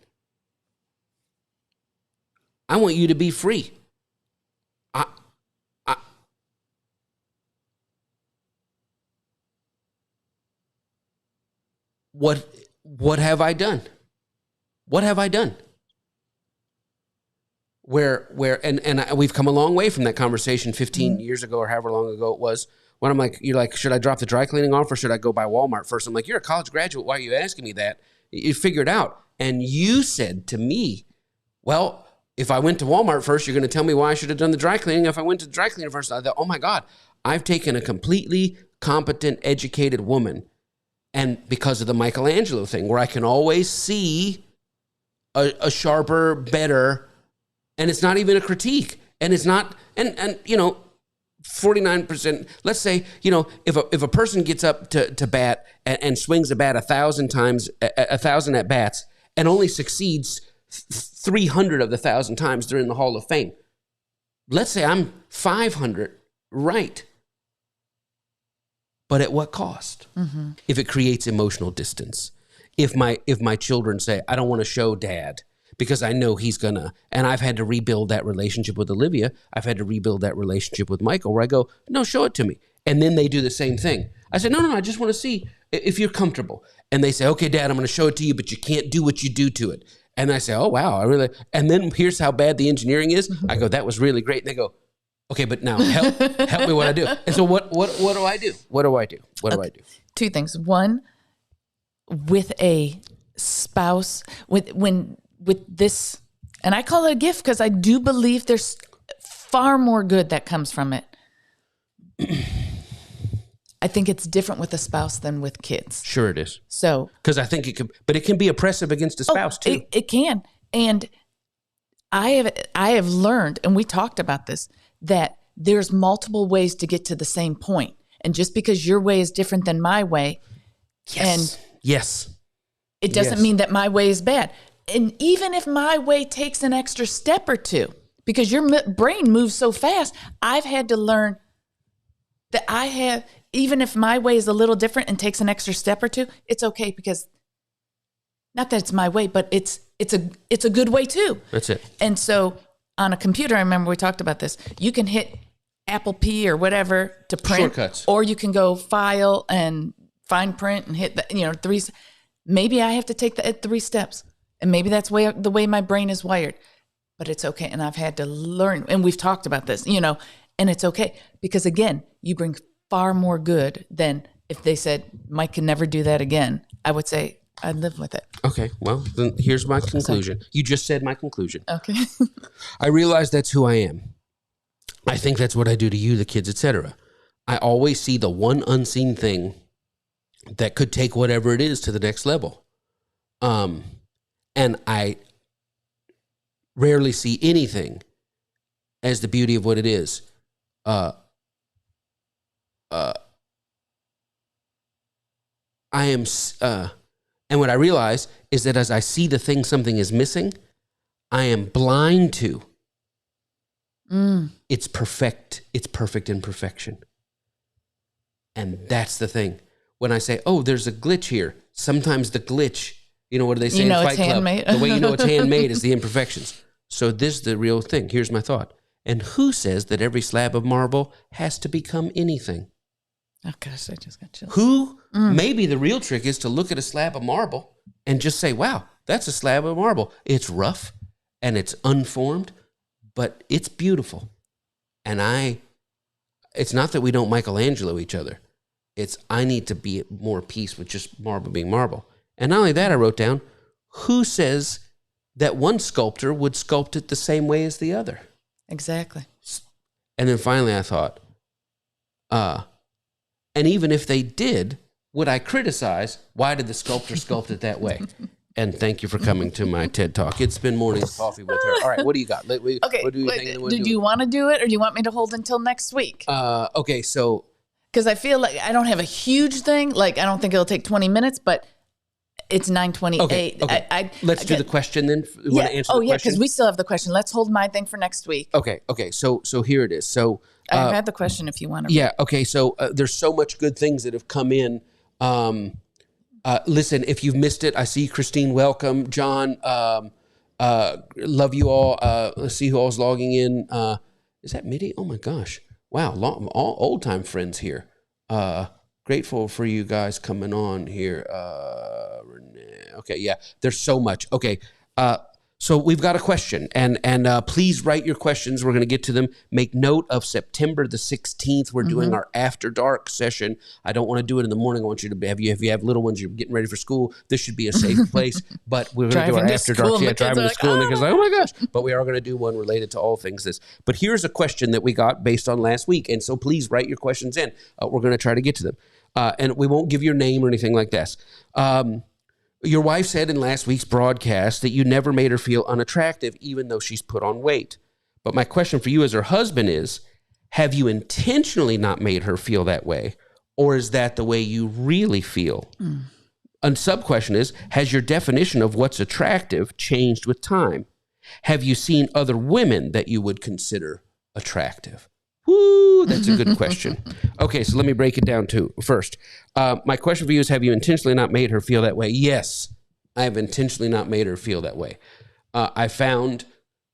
I want you to be free. What have I done? What have I done? We've come a long way from that conversation 15 years ago or however long ago it was, when I'm like, you're like, should I drop the dry cleaning off or should I go by Walmart first? I'm like, you're a college graduate. Why are you asking me that? You figure it out. And you said to me, well, if I went to Walmart first, you're going to tell me why I should have done the dry cleaning. If I went to the dry cleaner first, I thought, oh my God, I've taken a completely competent, educated woman. And because of the Michelangelo thing, where I can always see a sharper, better, and it's not even a critique. And it's not, and you know, 49%. Let's say, if a person gets up to bat and swings a bat 1,000 times, 1,000 at bats, and only succeeds 300 of the 1,000 times, they're in the Hall of Fame. Let's say I'm 500 right. But at what cost? Mm-hmm. If it creates emotional distance. If my children say, I don't want to show dad because I know he's gonna, and I've had to rebuild that relationship with Olivia. I've had to rebuild that relationship with Michael, where I go, no, show it to me. And then they do the same thing. I say, no, I just want to see if you're comfortable. And they say, okay, Dad, I'm going to show it to you, but you can't do what you do to it. And I say, oh, wow, I really, and then here's how bad the engineering is. I go, that was really great. And they go, okay, but now help me what I do. And so what do I do? What do I do? What do I do? Two things. One, with a spouse, with this, and I call it a gift because I do believe there's far more good that comes from it. I think it's different with a spouse than with kids. Sure it is. So, because I think it can, but it can be oppressive against a spouse too. It can. And I have learned, and we talked about this, that there's multiple ways to get to the same point. And just because your way is different than my way, yes, it doesn't mean that my way is bad. And even if my way takes an extra step or two, because your brain moves so fast, I've had to learn that even if my way is a little different and takes an extra step or two, it's okay, because not that it's my way, but it's a good way too. That's it. And so on a computer, I remember we talked about this. You can hit Apple P or whatever to print. Shortcuts. Or you can go file and find print and hit the, 3. Maybe I have to take the 3 steps. And maybe that's the way my brain is wired. But it's okay. And I've had to learn. And we've talked about this, and it's okay. Because again, you bring far more good than if they said, Mike can never do that again. I would say, I'd live with it. Okay, well, then here's my conclusion. You just said my conclusion. Okay. I realize that's who I am. I think that's what I do to you, the kids, etc. I always see the one unseen thing that could take whatever it is to the next level. And I rarely see anything as the beauty of what it is. And what I realize is that as I see the thing something is missing, I am blind to its perfect imperfection. And that's the thing. When I say, oh, there's a glitch here, sometimes the glitch, what do they say in Fight Club? Handmade. The way you know it's handmade is the imperfections. So this is the real thing. Here's my thought. And who says that every slab of marble has to become anything? Oh, gosh, I just got chills. Who? Maybe the real trick is to look at a slab of marble and just say, wow, that's a slab of marble. It's rough and it's unformed, but it's beautiful. And it's not that we don't Michelangelo each other. It's I need to be at more peace with just marble being marble. And not only that, I wrote down, who says that one sculptor would sculpt it the same way as the other? Exactly. And then finally I thought, and even if they did, would I criticize, why did the sculptor sculpt it that way? And thank you for coming to my TED Talk. It's been morning coffee with her. All right, what do you got? Okay, what do you think? Do you want to do it, or do you want me to hold until next week? Okay, so... Because I feel like I don't have a huge thing. Like, I don't think it'll take 20 minutes, but it's 9:28. Okay. Let's do the question then. You want to answer the question? Because we still have the question. Let's hold my thing for next week. Okay. So here it is. So I've had the question if you want to. Yeah. Okay. So there's so much good things that have come in. Listen, if you've missed it, I see Christine. Welcome, John. Love you all. Let's see who all's logging in. Is that Mitty? Oh my gosh! Wow, all old time friends here. Grateful for you guys coming on here. Renee. Okay, yeah. There's so much. Okay. So we've got a question, and please write your questions. We're going to get to them. Make note of September the 16th. We're doing our After Dark session. I don't want to do it in the morning. I want you to have if you have little ones, you're getting ready for school. This should be a safe place. But we're going to do our After Dark. Yeah, driving to school, and the kids are like, oh my gosh. But we are going to do one related to all things this. But here's a question that we got based on last week, and so please write your questions in. We're going to try to get to them, and we won't give your name or anything like this. Your wife said in last week's broadcast that you never made her feel unattractive, even though she's put on weight. But my question for you as her husband is, have you intentionally not made her feel that way? Or is that the way you really feel? A sub-question is, has your definition of what's attractive changed with time? Have you seen other women that you would consider attractive? Woo, that's a good question. Okay, so let me break it down too. First, my question for you is, have you intentionally not made her feel that way? Yes, I have intentionally not made her feel that way. I found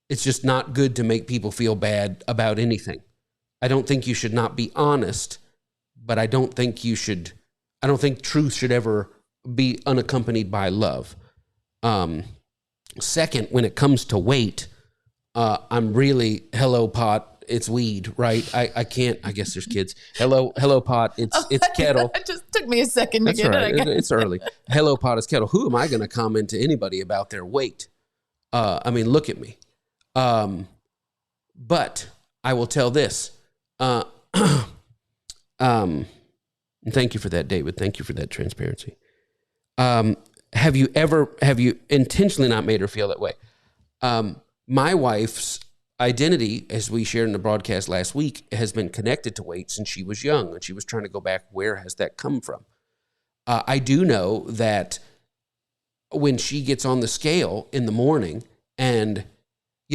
it's just not good to make people feel bad about anything. I don't think you should not be honest, but I don't think truth should ever be unaccompanied by love. Second, when it comes to weight, I'm really, hello pot, it's weed, right? I can't, I guess there's kids. Hello pot, it's kettle. It just took me a second to That's get right. it. It's early. Hello pot, it's kettle. Who am I going to comment to anybody about their weight? I mean, look at me. But I will tell this. And thank you for that, David. Thank you for that transparency. Have you intentionally not made her feel that way? My wife's identity, as we shared in the broadcast last week, has been connected to weight since she was young, and she was trying to go back. Where has that come from? I do know that when she gets on the scale in the morning, and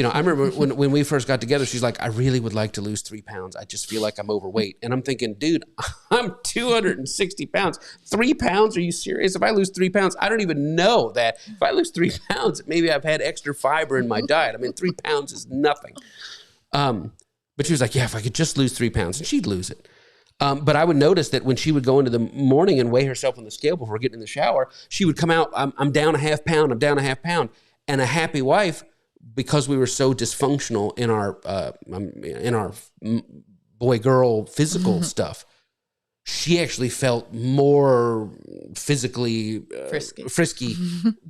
I remember when we first got together, she's like, I really would like to lose 3 pounds. I just feel like I'm overweight. And I'm thinking, dude, I'm 260 pounds. 3 pounds? Are you serious? If I lose 3 pounds, I don't even know that if I lose 3 pounds, maybe I've had extra fiber in my diet. I mean, 3 pounds is nothing. But she was like, yeah, if I could just lose 3 pounds, and she'd lose it. But I would notice that when she would go into the morning and weigh herself on the scale before getting in the shower, she would come out, I'm down a half pound, I'm down a half pound. And a happy wife, because we were so dysfunctional in our boy-girl physical stuff, she actually felt more physically frisky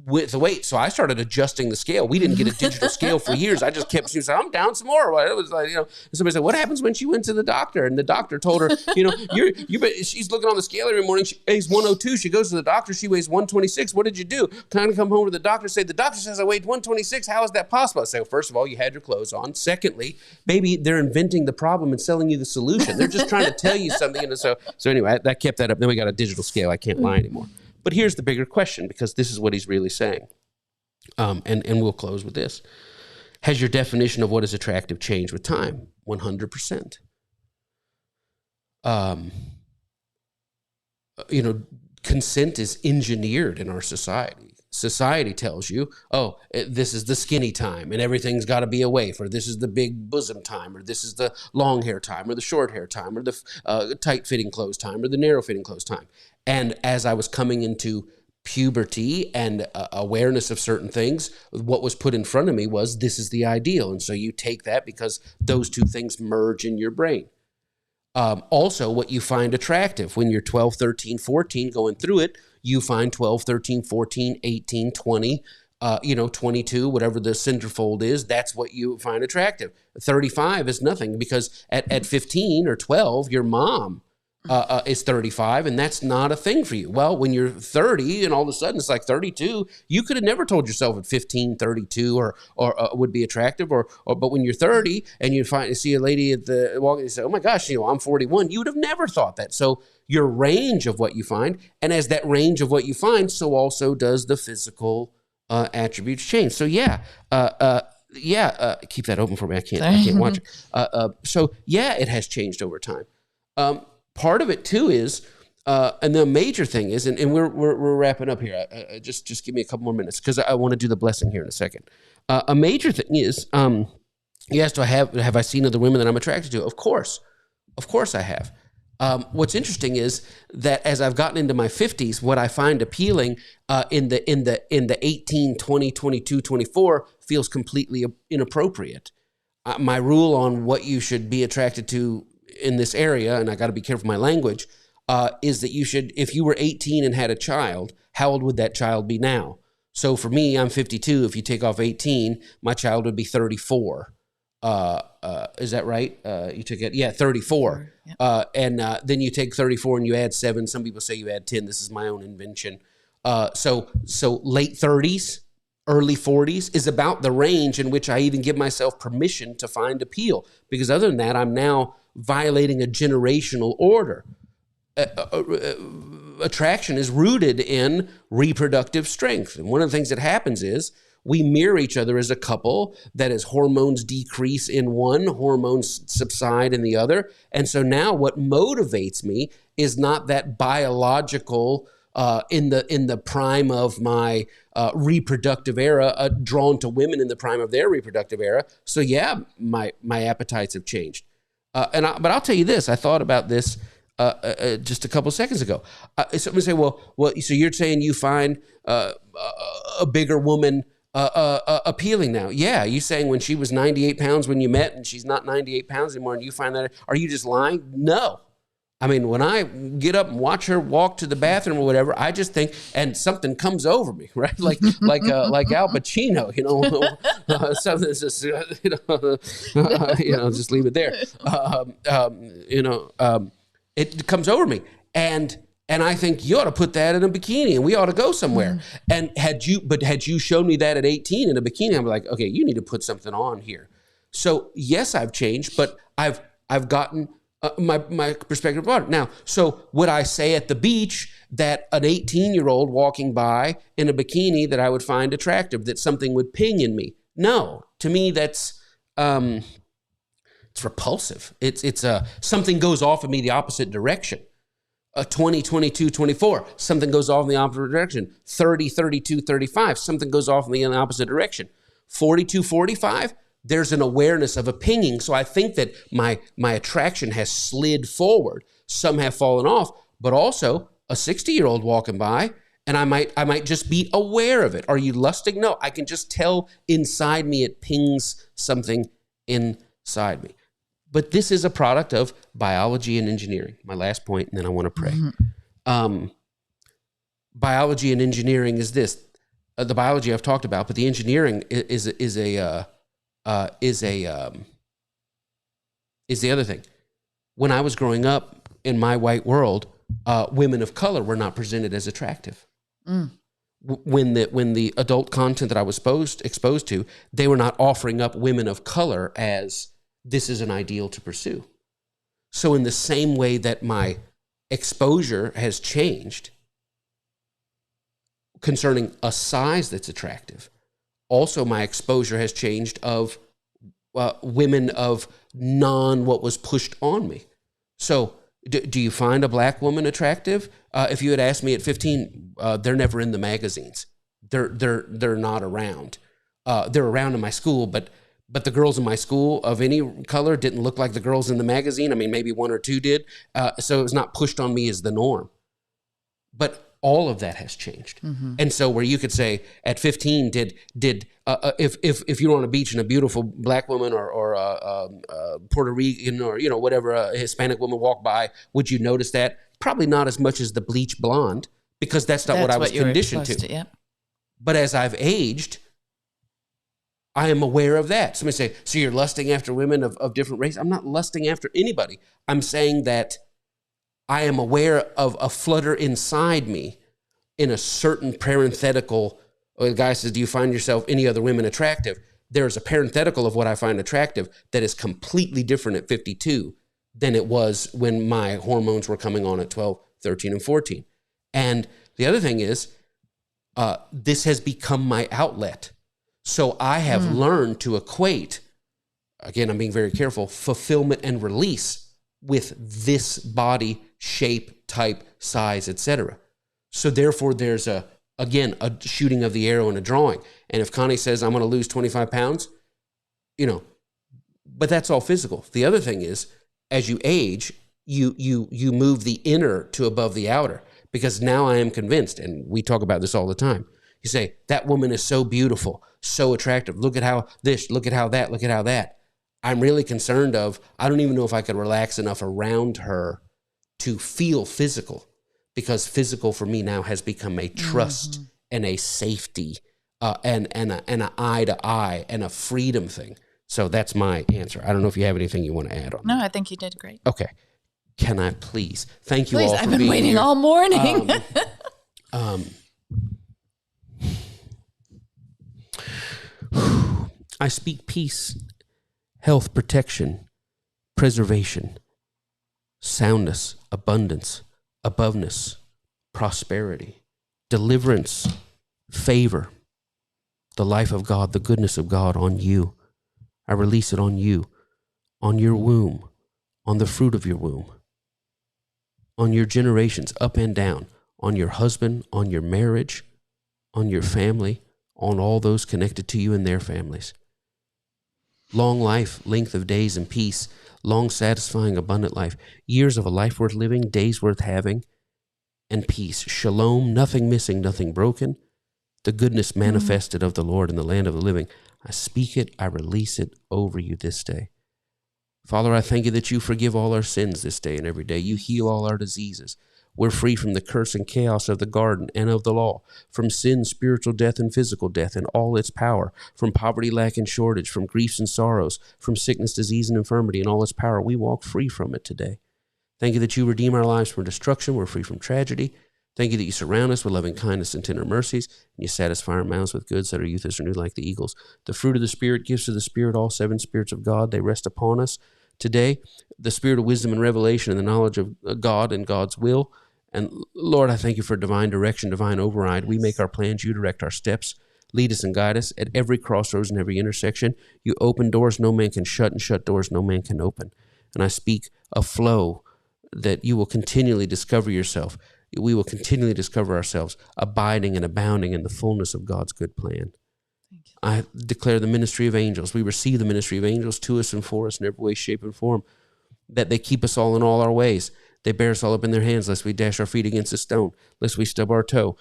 with the weight. So I started adjusting the scale. We didn't get a digital scale for years. I just kept saying, I'm down some more. It was like, somebody said, what happens when she went to the doctor? And the doctor told her, she's looking on the scale every morning. She weighs 102. She goes to the doctor. She weighs 126. What did you do? Kind of come home to the doctor, say, the doctor says I weighed 126. How is that possible? I say, well, first of all, you had your clothes on. Secondly, baby, they're inventing the problem and selling you the solution. They're just trying to tell you something. So anyway, that kept that up. Then we got a digital scale. I can't lie anymore. But here's the bigger question, because this is what he's really saying. And we'll close with this. Has your definition of what is attractive changed with time? 100%. Consent is engineered in our society. Society tells you, this is the skinny time and everything's got to be a waif, or this is the big bosom time, or this is the long hair time, or the short hair time, or the tight fitting clothes time, or the narrow fitting clothes time. And as I was coming into puberty and awareness of certain things, what was put in front of me was, this is the ideal. And so you take that because those two things merge in your brain. Also, what you find attractive when you're 12, 13, 14, going through it, you find 12, 13, 14, 18, 20, 22, whatever the centerfold is, that's what you find attractive. 35 is nothing, because at 15 or 12, your mom is 35, and that's not a thing for you. Well, when you're 30 and all of a sudden it's like 32, you could have never told yourself at 15, 32 or would be attractive, but when you're 30 and you see a lady at the walking, you say, oh my gosh, I'm 41, you would have never thought that. So your range of what you find, and as that range of what you find, so also does the physical attributes change. So keep that open for me. I can't watch it. So it has changed over time. Part of it too is, and the major thing is, and we're wrapping up here. Just give me a couple more minutes, because I want to do the blessing here in a second. A major thing is, you asked, have I seen other women that I'm attracted to? Of course I have. What's interesting is that as I've gotten into my 50s, what I find appealing in the 18, 20, 22, 24 feels completely inappropriate. My rule on what you should be attracted to in this area, and I got to be careful with my language, is that you should, if you were 18 and had a child, how old would that child be now? So for me, I'm 52. If you take off 18, my child would be 34. Is that right? You took it, 34. Yep. And then you take 34 and you add 7. Some people say you add 10. This is my own invention. So late 30s, early 40s is about the range in which I even give myself permission to find appeal. Because other than that, I'm now violating a generational order. Attraction is rooted in reproductive strength. And one of the things that happens is we mirror each other as a couple, that as hormones decrease in one, hormones subside in the other. And so now what motivates me is not that biological in the prime of my reproductive era, drawn to women in the prime of their reproductive era. So yeah, my appetites have changed. But I'll tell you this, I thought about this just a couple seconds ago. Somebody say, well, so you're saying you find a bigger woman appealing now? Yeah, you saying when she was 98 pounds when you met and she's not 98 pounds anymore and you find that, are you just lying? No. I mean, when I get up and watch her walk to the bathroom or whatever, I just think, and something comes over me, right? Like Al Pacino, something that's just, just leave it there. It comes over me, and I think you ought to put that in a bikini, and we ought to go somewhere. And had you shown me that at 18 in a bikini, I'm like, okay, you need to put something on here. So yes, I've changed, but I've gotten my perspective about it. Now, so would I say at the beach that an 18-year-old walking by in a bikini that I would find attractive, that something would ping in me? No, to me that's it's repulsive. It's something goes off of me the opposite direction. 20, 22, 24, something goes off in the opposite direction. 30, 32, 35, something goes off in the opposite direction. 42, 45, there's an awareness of a pinging. So I think that my attraction has slid forward. Some have fallen off, but also a 60-year-old walking by, and I might just be aware of it. Are you lusting? No, I can just tell inside me it pings something inside me. But this is a product of biology and engineering. My last point, and then I want to pray. Biology and engineering is this. The biology I've talked about, but the engineering is the other thing. When I was growing up in my white world, women of color were not presented as attractive. When the adult content that I was exposed to, they were not offering up women of color as this is an ideal to pursue. So in the same way that my exposure has changed concerning a size that's attractive, also my exposure has changed of women of what was pushed on me. So do you find a black woman attractive? If you had asked me at 15, they're never in the magazines. They're not around. They're around in my school, but the girls in my school of any color didn't look like the girls in the magazine. I mean, maybe one or two did. So it was not pushed on me as the norm. But all of that has changed. And so where you could say at 15, if you're on a beach and a beautiful black woman or Puerto Rican or, whatever, a Hispanic woman walk by, would you notice that? Probably not as much as the bleach blonde, because that's not what I was conditioned to. Yeah. But as I've aged, I am aware of that. Somebody say, so you're lusting after women of different race? I'm not lusting after anybody. I'm saying that I am aware of a flutter inside me in a certain parenthetical. The guy says, do you find yourself any other women attractive? There's a parenthetical of what I find attractive that is completely different at 52 than it was when my hormones were coming on at 12, 13, and 14. And the other thing is, this has become my outlet. So I have learned to equate, again, I'm being very careful, fulfillment and release with this body shape, type, size, etc. So therefore, there's a shooting of the arrow and a drawing. And if Connie says, I'm going to lose 25 pounds, but that's all physical. The other thing is, as you age, you move the inner to above the outer, because now I am convinced, and we talk about this all the time. You say, that woman is so beautiful, so attractive. Look at how this, look at how that, look at how that. I'm really concerned I don't even know if I could relax enough around her to feel physical, because physical for me now has become a trust and a safety and an eye to eye and a freedom thing. So that's my answer. I don't know if you have anything you want to add on. No, I think you did great. Okay. Can I please? Thank you all for being here. I've been waiting all morning. I speak peace, health, protection, preservation, soundness, abundance, aboveness, prosperity, deliverance, favor, the life of God, the goodness of God on you. I release it on you, on your womb, on the fruit of your womb, on your generations up and down, on your husband, on your marriage, on your family, on all those connected to you and their families. Long life, length of days and peace, long, satisfying, abundant life, years of a life worth living, days worth having, and peace. Shalom, nothing missing, nothing broken. The goodness manifested of the Lord in the land of the living. I speak it, I release it over you this day. Father, I thank you that you forgive all our sins this day and every day. You heal all our diseases. We're free from the curse and chaos of the garden and of the law, from sin, spiritual death, and physical death and all its power, from poverty, lack, and shortage, from griefs and sorrows, from sickness, disease, and infirmity and all its power. We walk free from it today. Thank you that you redeem our lives from destruction. We're free from tragedy. Thank you that you surround us with loving kindness and tender mercies, and you satisfy our mouths with goods that our youth is renewed like the eagles. The fruit of the Spirit, gifts of the Spirit, all seven spirits of God, they rest upon us today. The spirit of wisdom and revelation and the knowledge of God and God's will. And Lord, I thank you for divine direction, divine override. We make our plans, you direct our steps. Lead us and guide us at every crossroads and every intersection. You open doors no man can shut, and shut doors no man can open. And I speak a flow that you will continually discover yourself. We will continually discover ourselves abiding and abounding in the fullness of God's good plan. I declare the ministry of angels. We receive the ministry of angels to us and for us in every way, shape, and form, that they keep us all in all our ways. They bear us all up in their hands, lest we dash our feet against a stone, lest we stub our toe.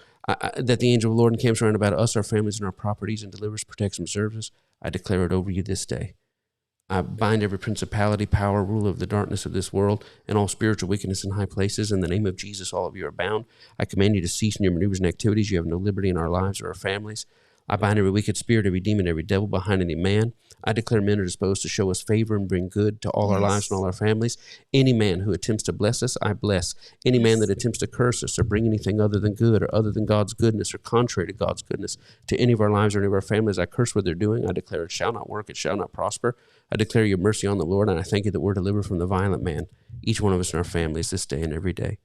That the angel of the Lord encamps around about us, our families, and our properties, and delivers, protects, and preserves us. I declare it over you this day. I bind every principality, power, ruler of the darkness of this world, and all spiritual wickedness in high places. In the name of Jesus, all of you are bound. I command you to cease in your maneuvers and activities. You have no liberty in our lives or our families. I bind every wicked spirit, every demon, every devil behind any man. I declare men are disposed to show us favor and bring good to all our lives and all our families. Any man who attempts to bless us, I bless. Any man that attempts to curse us or bring anything other than good or other than God's goodness or contrary to God's goodness to any of our lives or any of our families, I curse what they're doing. I declare it shall not work, it shall not prosper. I declare your mercy on the Lord, and I thank you that we're delivered from the violent man, each one of us in our families this day and every day.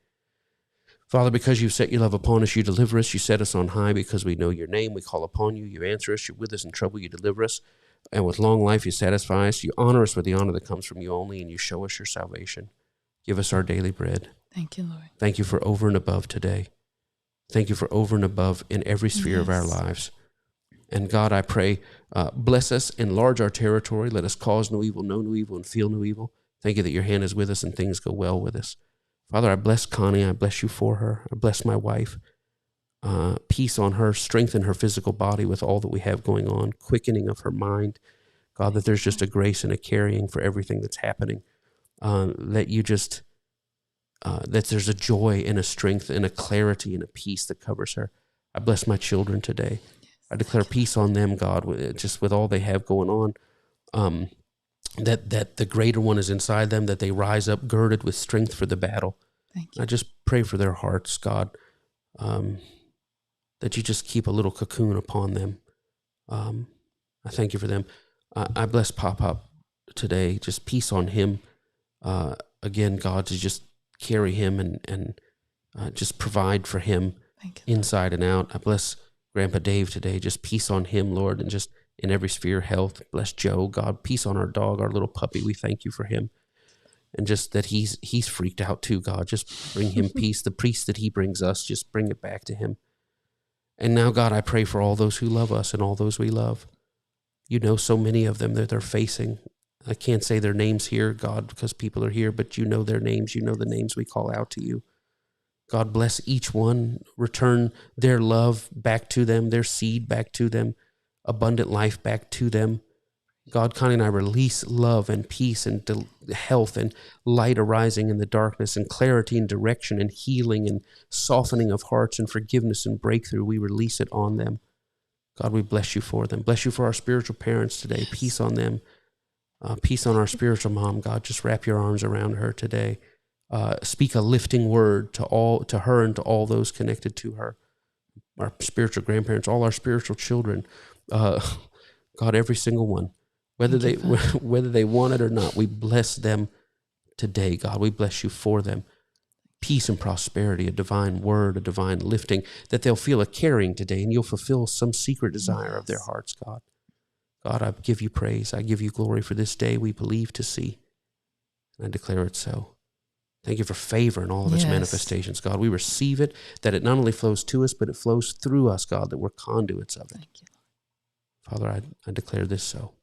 Father, because you've set your love upon us, you deliver us. You set us on high because we know your name. We call upon you. You answer us. You're with us in trouble. You deliver us. And with long life, you satisfy us. You honor us with the honor that comes from you only, and you show us your salvation. Give us our daily bread. Thank you, Lord. Thank you for over and above today. Thank you for over and above in every sphere of our lives. And God, I pray, bless us, enlarge our territory. Let us cause no evil, know no evil, and feel no evil. Thank you that your hand is with us and things go well with us. Father, I bless Connie. I bless you for her. I bless my wife. Peace on her. Strengthen her physical body with all that we have going on. Quickening of her mind. God, that there's just a grace and a carrying for everything that's happening. That there's a joy and a strength and a clarity and a peace that covers her. I bless my children today. I declare peace on them, God, just with all they have going on. That the greater one is inside them, that they rise up girded with strength for the battle. Thank you. I just pray for their hearts, God, that you just keep a little cocoon upon them. I thank you for them. I bless Pop today, just peace on him. Again, God, to just carry him and just provide for him inside and out. I bless Grandpa Dave today, just peace on him, Lord, and just in every sphere, health. Bless Joe, God, peace on our dog, our little puppy. We thank you for him. And just that he's freaked out too, God. Just bring him peace. The peace that he brings us, just bring it back to him. And now, God, I pray for all those who love us and all those we love. You know so many of them that they're facing. I can't say their names here, God, because people are here, but you know their names. You know the names we call out to you. God, bless each one. Return their love back to them, their seed back to them, abundant life back to them. God, Connie and I release love and peace and health and light arising in the darkness and clarity and direction and healing and softening of hearts and forgiveness and breakthrough. We release it on them. God, we bless you for them. Bless you for our spiritual parents today. Peace on them. Peace on our spiritual mom. God, just wrap your arms around her today. Speak a lifting word to her and to all those connected to her. Our spiritual grandparents, all our spiritual children. God, every single one, whether they want it or not, we bless them today, God. We bless you for them. Peace and prosperity, a divine word, a divine lifting, that they'll feel a carrying today, and you'll fulfill some secret desire of their hearts, God. God, I give you praise. I give you glory for this day we believe to see. And I declare it so. Thank you for favor in all of its manifestations, God. We receive it, that it not only flows to us, but it flows through us, God, that we're conduits of it. Thank you. Father, I declare this so.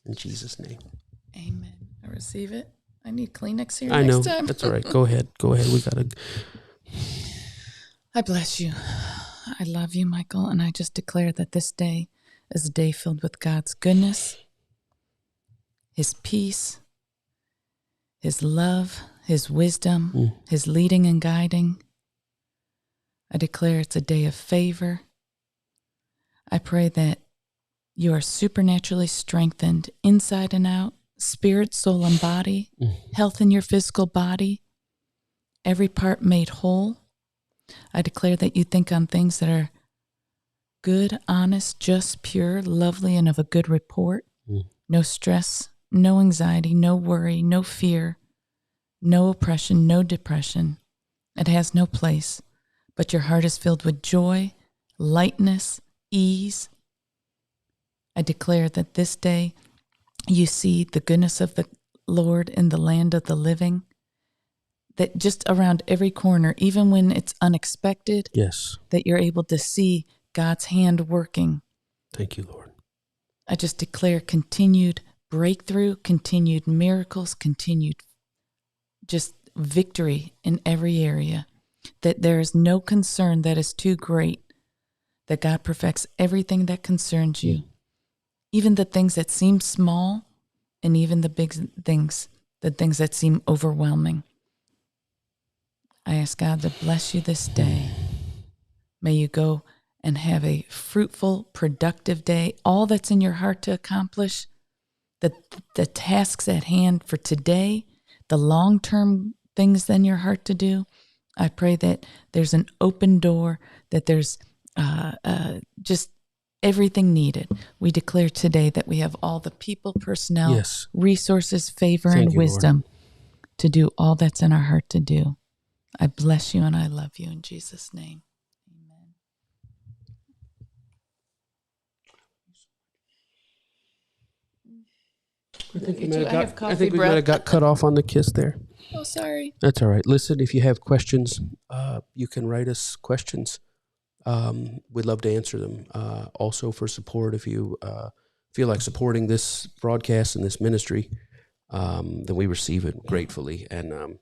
In Jesus' name. Amen. I receive it. I need Kleenex here I next know. time. That's all right. Go ahead. Go ahead. We got to. I bless you. I love you, Michael, and I just declare that this day is a day filled with God's goodness, his peace, his love, his wisdom, his leading and guiding. I declare it's a day of favor. I pray that you are supernaturally strengthened inside and out, spirit, soul, and body, health in your physical body, every part made whole. I declare that you think on things that are good, honest, just, pure, lovely, and of a good report. No stress, no anxiety, no worry, no fear, no oppression, no depression. It has no place, but your heart is filled with joy, lightness, ease. I declare that this day you see the goodness of the Lord in the land of the living, that just around every corner, even when it's unexpected, that you're able to see God's hand working. Thank you, Lord. I just declare continued breakthrough, continued miracles, continued just victory in every area, that there is no concern that is too great, that God perfects everything that concerns you, even the things that seem small and even the big things, the things that seem overwhelming. I ask God to bless you this day. May you go and have a fruitful, productive day, all that's in your heart to accomplish, the tasks at hand for today, the long-term things in your heart to do. I pray that there's an open door, that there's just everything needed. We declare today that we have all the people, personnel, resources, favor, and wisdom to do all that's in our heart to do. I bless you and I love you in Jesus' name. Amen. I think we might have got cut off on the kiss there. Oh, sorry. That's all right. Listen, if you have questions, you can write us questions. We'd love to answer them. Also for support, if you feel like supporting this broadcast and this ministry, then we receive it gratefully. And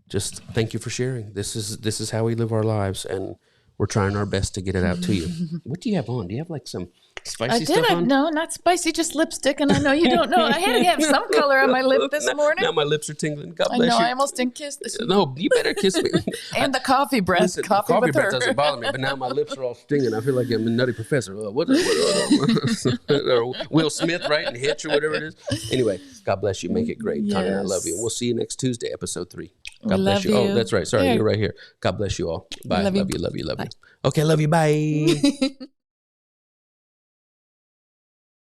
just thank you for sharing. This is how we live our lives, and we're trying our best to get it out to you. What do you have on? Do you have like some spicy stuff on? No, not spicy, just lipstick. And I know you don't know. I had to have some color on my lip this morning. Now my lips are tingling. God bless you. I almost didn't kiss this. No, you better kiss me. And the coffee breath. Listen, coffee breath doesn't bother me, but now my lips are all stinging. I feel like I'm a nutty professor. What or Will Smith, right? And Hitch or whatever it is. Anyway, God bless you. Make it great. Yes. Connie, I love you. And we'll see you next Tuesday, episode 3. God bless you. Oh, that's right. Sorry, you're right here. God bless you all. Bye. Love you. Okay, love you. Bye.